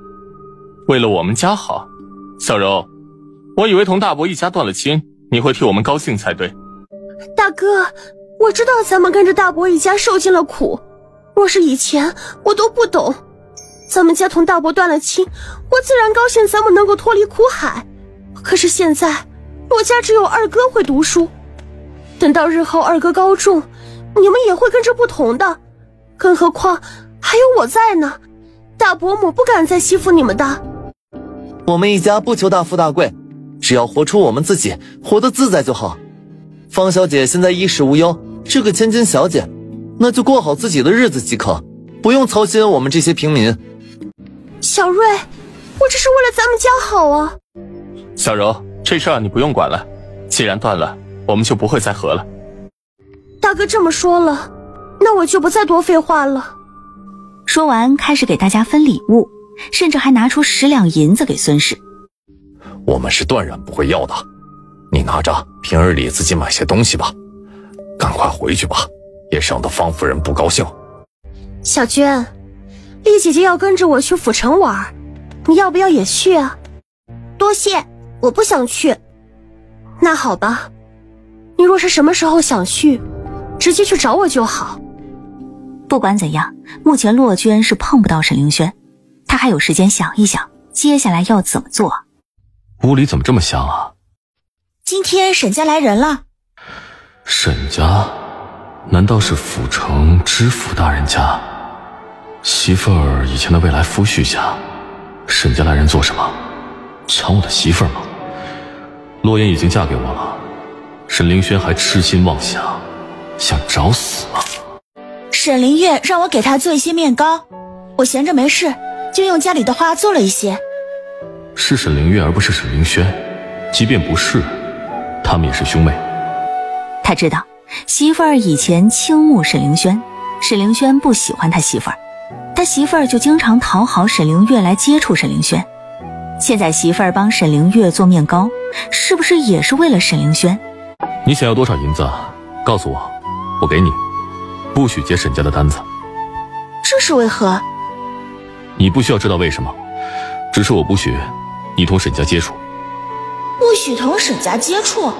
为了我们家好？小柔，我以为同大伯一家断了亲，你会替我们高兴才对。大哥，我知道咱们跟着大伯一家受尽了苦，若是以前我都不懂，咱们家同大伯断了亲，我自然高兴咱们能够脱离苦海。可是现在我家只有二哥会读书，等到日后二哥高中，你们也会跟着不同的，更何况还有我在呢，大伯母不敢再欺负你们的。我们一家不求大富大贵，只要活出我们自己，活得自在就好。方小姐现在衣食无忧，是个千金小姐，那就过好自己的日子即可，不用操心我们这些平民。小瑞，我这是为了咱们家好啊。小柔，这事儿你不用管了，既然断了，我们就不会再和了。大哥这么说了，那我就不再多废话了。说完开始给大家分礼物，甚至还拿出10两银子给孙氏。我们是断然不会要的，你拿着平日里自己买些东西吧，赶快回去吧，也省得方夫人不高兴。小娟，丽姐姐要跟着我去府城玩，你要不要也去啊？多谢，我不想去。那好吧，你若是什么时候想去，直接去找我就好。不管怎样，目前洛娟是碰不到沈凌轩，她还有时间想一想接下来要怎么做。屋里怎么这么香啊？今天沈家来人了。沈家？难道是府城知府大人家？媳妇儿以前的未来夫婿家？沈家来人做什么？抢我的媳妇儿吗？洛言已经嫁给我了，沈凌轩还痴心妄想，想找死吗？沈凌月让我给他做一些面糕，我闲着没事，就用家里的花做了一些。是沈凌月而不是沈凌轩，即便不是，他们也是兄妹。他知道媳妇儿以前倾慕沈凌轩，沈凌轩不喜欢他媳妇儿，他媳妇儿就经常讨好沈凌月来接触沈凌轩。现在媳妇儿帮沈凌月做面糕，是不是也是为了沈凌轩？你想要多少银子，告诉我，我给你，不许接沈家的单子。这是为何？你不需要知道为什么，只是我不许你同沈家接触。不许同沈家接触？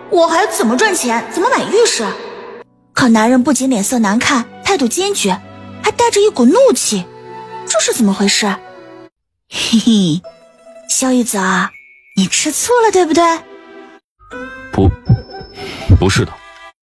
我还怎么赚钱，怎么买玉石？可男人不仅脸色难看，态度坚决，还带着一股怒气，这是怎么回事？嘿嘿，萧玉子啊，你吃醋了对不对？不是的。